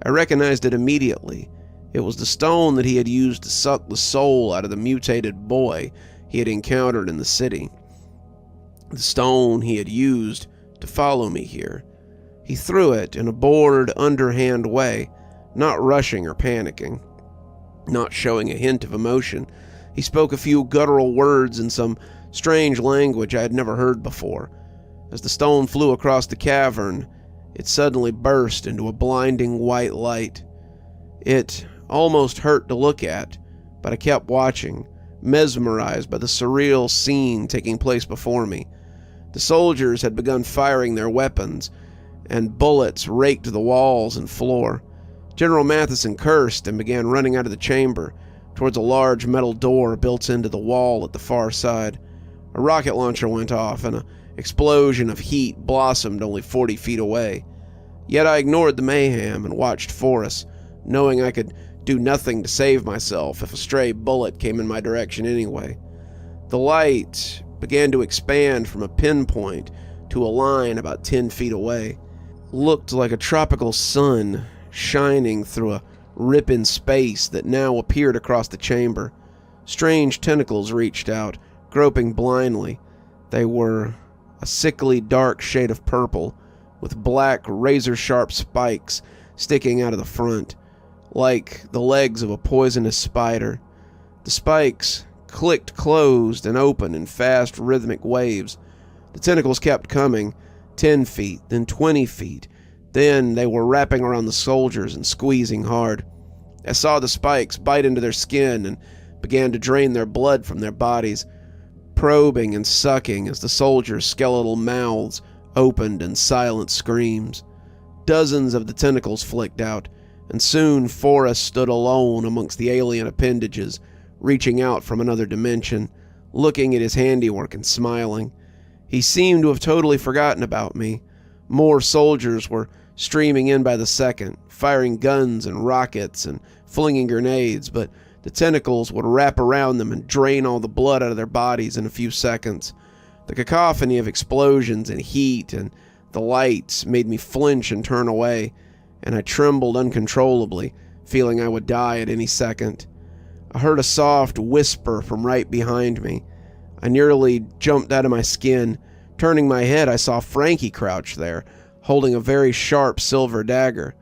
I recognized it immediately. It was the stone that he had used to suck the soul out of the mutated boy he had encountered in the city. The stone he had used to follow me here. He threw it in a bored, underhand way, not rushing or panicking, not showing a hint of emotion. He spoke a few guttural words in some strange language I had never heard before. As the stone flew across the cavern, it suddenly burst into a blinding white light. It almost hurt to look at, but I kept watching, mesmerized by the surreal scene taking place before me. The soldiers had begun firing their weapons, and bullets raked the walls and floor. General Matheson cursed and began running out of the chamber, towards a large metal door built into the wall at the far side. A rocket launcher went off, and an explosion of heat blossomed only 40 feet away. Yet I ignored the mayhem and watched Forrest, knowing I could do nothing to save myself if a stray bullet came in my direction anyway. The light began to expand from a pinpoint to a line about 10 feet away. Looked like a tropical sun shining through a rip in space that now appeared across the chamber. Strange tentacles reached out, groping blindly. They were a sickly dark shade of purple, with black razor-sharp spikes sticking out of the front, like the legs of a poisonous spider. The spikes clicked closed and open in fast rhythmic waves. The tentacles kept coming, 10 feet, then 20 feet. Then they were wrapping around the soldiers and squeezing hard. I saw the spikes bite into their skin and began to drain their blood from their bodies, probing and sucking as the soldiers' skeletal mouths opened in silent screams. Dozens of the tentacles flicked out, and soon Forrest stood alone amongst the alien appendages, reaching out from another dimension, looking at his handiwork and smiling. He seemed to have totally forgotten about me. More soldiers were streaming in by the second, firing guns and rockets and flinging grenades, but the tentacles would wrap around them and drain all the blood out of their bodies in a few seconds. The cacophony of explosions and heat and the lights made me flinch and turn away, and I trembled uncontrollably, feeling I would die at any second. I heard a soft whisper from right behind me. I nearly jumped out of my skin. Turning my head, I saw Frankie crouch there, holding a very sharp silver dagger.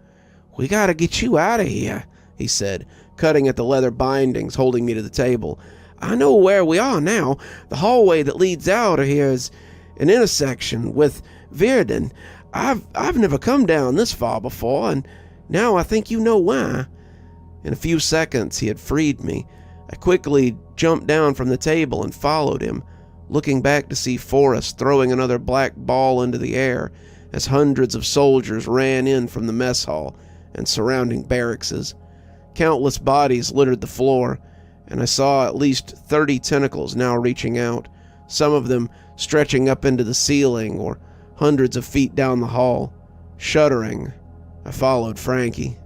"We gotta get you out of here," he said, cutting at the leather bindings holding me to the table. "I know where we are now. The hallway that leads out of here is an intersection with Virden. I've never come down this far before, and now I think you know why." In a few seconds, he had freed me. I quickly jumped down from the table and followed him, looking back to see Forrest throwing another black ball into the air as hundreds of soldiers ran in from the mess hall and surrounding barrackses. Countless bodies littered the floor, and I saw at least 30 tentacles now reaching out, some of them stretching up into the ceiling or hundreds of feet down the hall. Shuddering, I followed Frankie.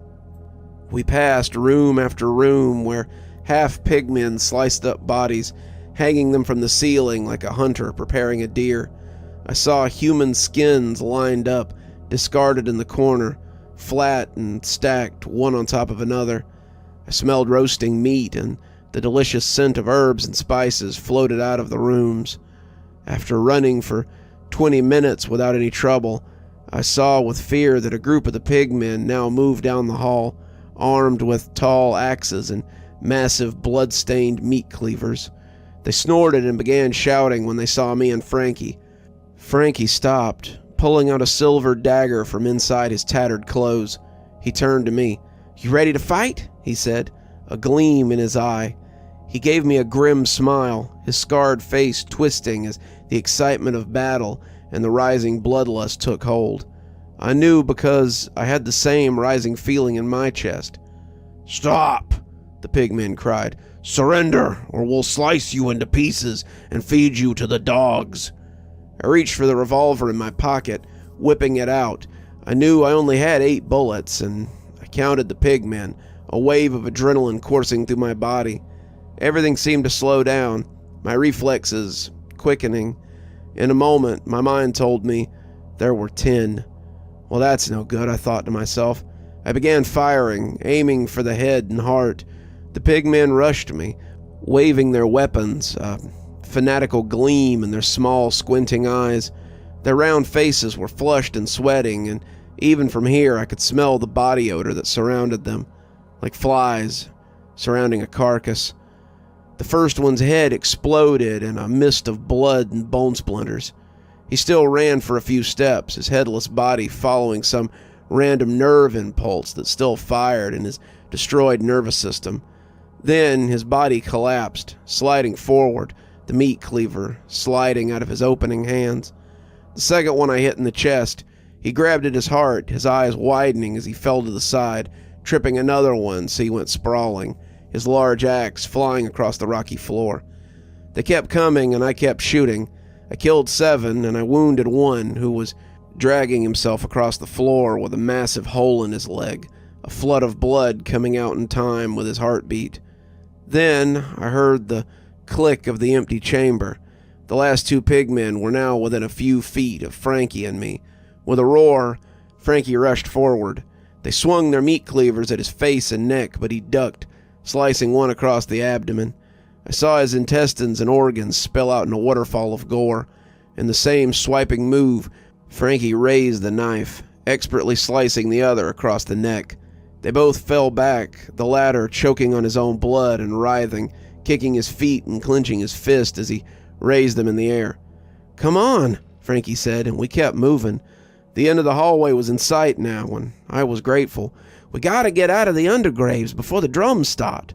We passed room after room where half pigmen, sliced up bodies, hanging them from the ceiling like a hunter preparing a deer. I saw human skins lined up, discarded in the corner, flat and stacked one on top of another. I smelled roasting meat, and the delicious scent of herbs and spices floated out of the rooms. After running for 20 minutes without any trouble, I saw with fear that a group of the pigmen now moved down the hall, armed with tall axes and massive blood-stained meat cleavers. They snorted and began shouting when they saw me and Frankie. Frankie stopped, pulling out a silver dagger from inside his tattered clothes. He turned to me. "You ready to fight?" he said, a gleam in his eye. He gave me a grim smile, his scarred face twisting as the excitement of battle and the rising bloodlust took hold. I knew because I had the same rising feeling in my chest. "Stop!" the pigmen cried. "Surrender, or we'll slice you into pieces and feed you to the dogs." I reached for the revolver in my pocket, whipping it out. I knew I only had 8 bullets, and I counted the pigmen, a wave of adrenaline coursing through my body. Everything seemed to slow down, my reflexes quickening. In a moment, my mind told me there were 10. Well, that's no good, I thought to myself. I began firing, aiming for the head and heart. The pigmen rushed me, waving their weapons, a fanatical gleam in their small, squinting eyes. Their round faces were flushed and sweating, and even from here I could smell the body odor that surrounded them, like flies surrounding a carcass. The first one's head exploded in a mist of blood and bone splinters. He still ran for a few steps, his headless body following some random nerve impulse that still fired in his destroyed nervous system. Then his body collapsed, sliding forward, the meat cleaver sliding out of his opening hands. The second one I hit in the chest. He grabbed at his heart, his eyes widening as he fell to the side, tripping another one so he went sprawling, his large axe flying across the rocky floor. They kept coming, and I kept shooting. I killed 7, and I wounded 1 who was dragging himself across the floor with a massive hole in his leg, a flood of blood coming out in time with his heartbeat. Then I heard the click of the empty chamber. The last 2 pigmen were now within a few feet of Frankie and me. With a roar, Frankie rushed forward. They swung their meat cleavers at his face and neck, but he ducked, slicing one across the abdomen. I saw his intestines and organs spill out in a waterfall of gore. In the same swiping move, Frankie raised the knife, expertly slicing the other across the neck. They both fell back, the latter choking on his own blood and writhing, kicking his feet and clenching his fist as he raised them in the air. "Come on," Frankie said, and we kept moving. The end of the hallway was in sight now, and I was grateful. "We gotta get out of the undergraves before the drums start."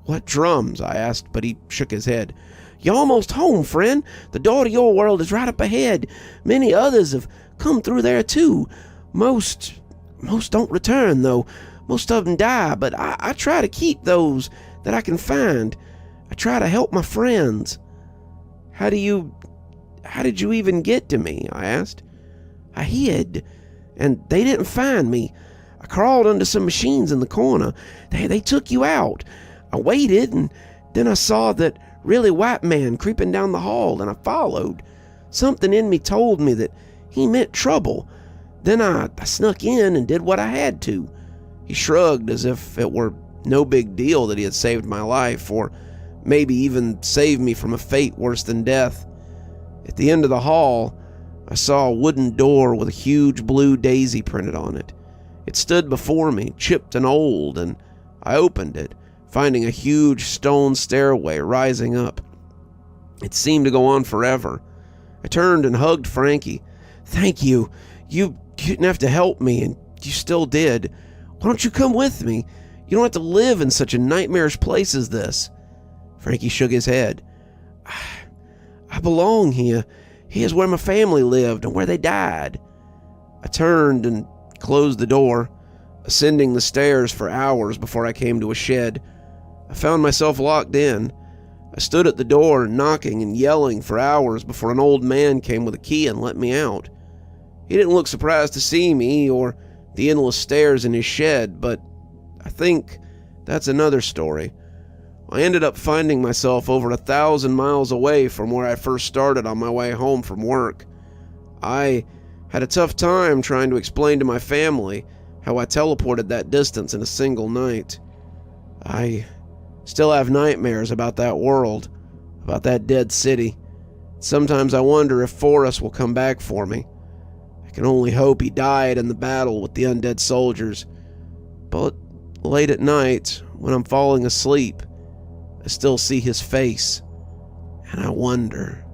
"What drums?" I asked, but he shook his head. "You're almost home, friend. The door to your world is right up ahead. Many others have come through there, too. Most don't return, though. Most of them die, but I try to keep those that I can find. I try to help my friends." How did you even get to me?" I asked. "I hid, and they didn't find me. I crawled under some machines in the corner. They took you out. I waited, and then I saw that really white man creeping down the hall, and I followed. Something in me told me that he meant trouble. Then I snuck in and did what I had to." He shrugged as if it were no big deal that he had saved my life, or maybe even saved me from a fate worse than death. At the end of the hall, I saw a wooden door with a huge blue daisy printed on it. It stood before me, chipped and old, and I opened it, finding a huge stone stairway rising up. It seemed to go on forever. I turned and hugged Frankie. "Thank you. You didn't have to help me, and you still did. Why don't you come with me? You don't have to live in such a nightmarish place as this." Frankie shook his head. I belong here. Here's where my family lived and where they died." I turned and closed the door, ascending the stairs for hours before I came to a shed. I found myself locked in. I stood at the door knocking and yelling for hours before an old man came with a key and let me out. He didn't look surprised to see me or the endless stairs in his shed, but I think that's another story. I ended up finding myself over 1,000 miles away from where I first started on my way home from work. I had a tough time trying to explain to my family how I teleported that distance in a single night. I still have nightmares about that world, about that dead city. Sometimes I wonder if Forrest will come back for me. I can only hope he died in the battle with the undead soldiers. But late at night, when I'm falling asleep, I still see his face, and I wonder.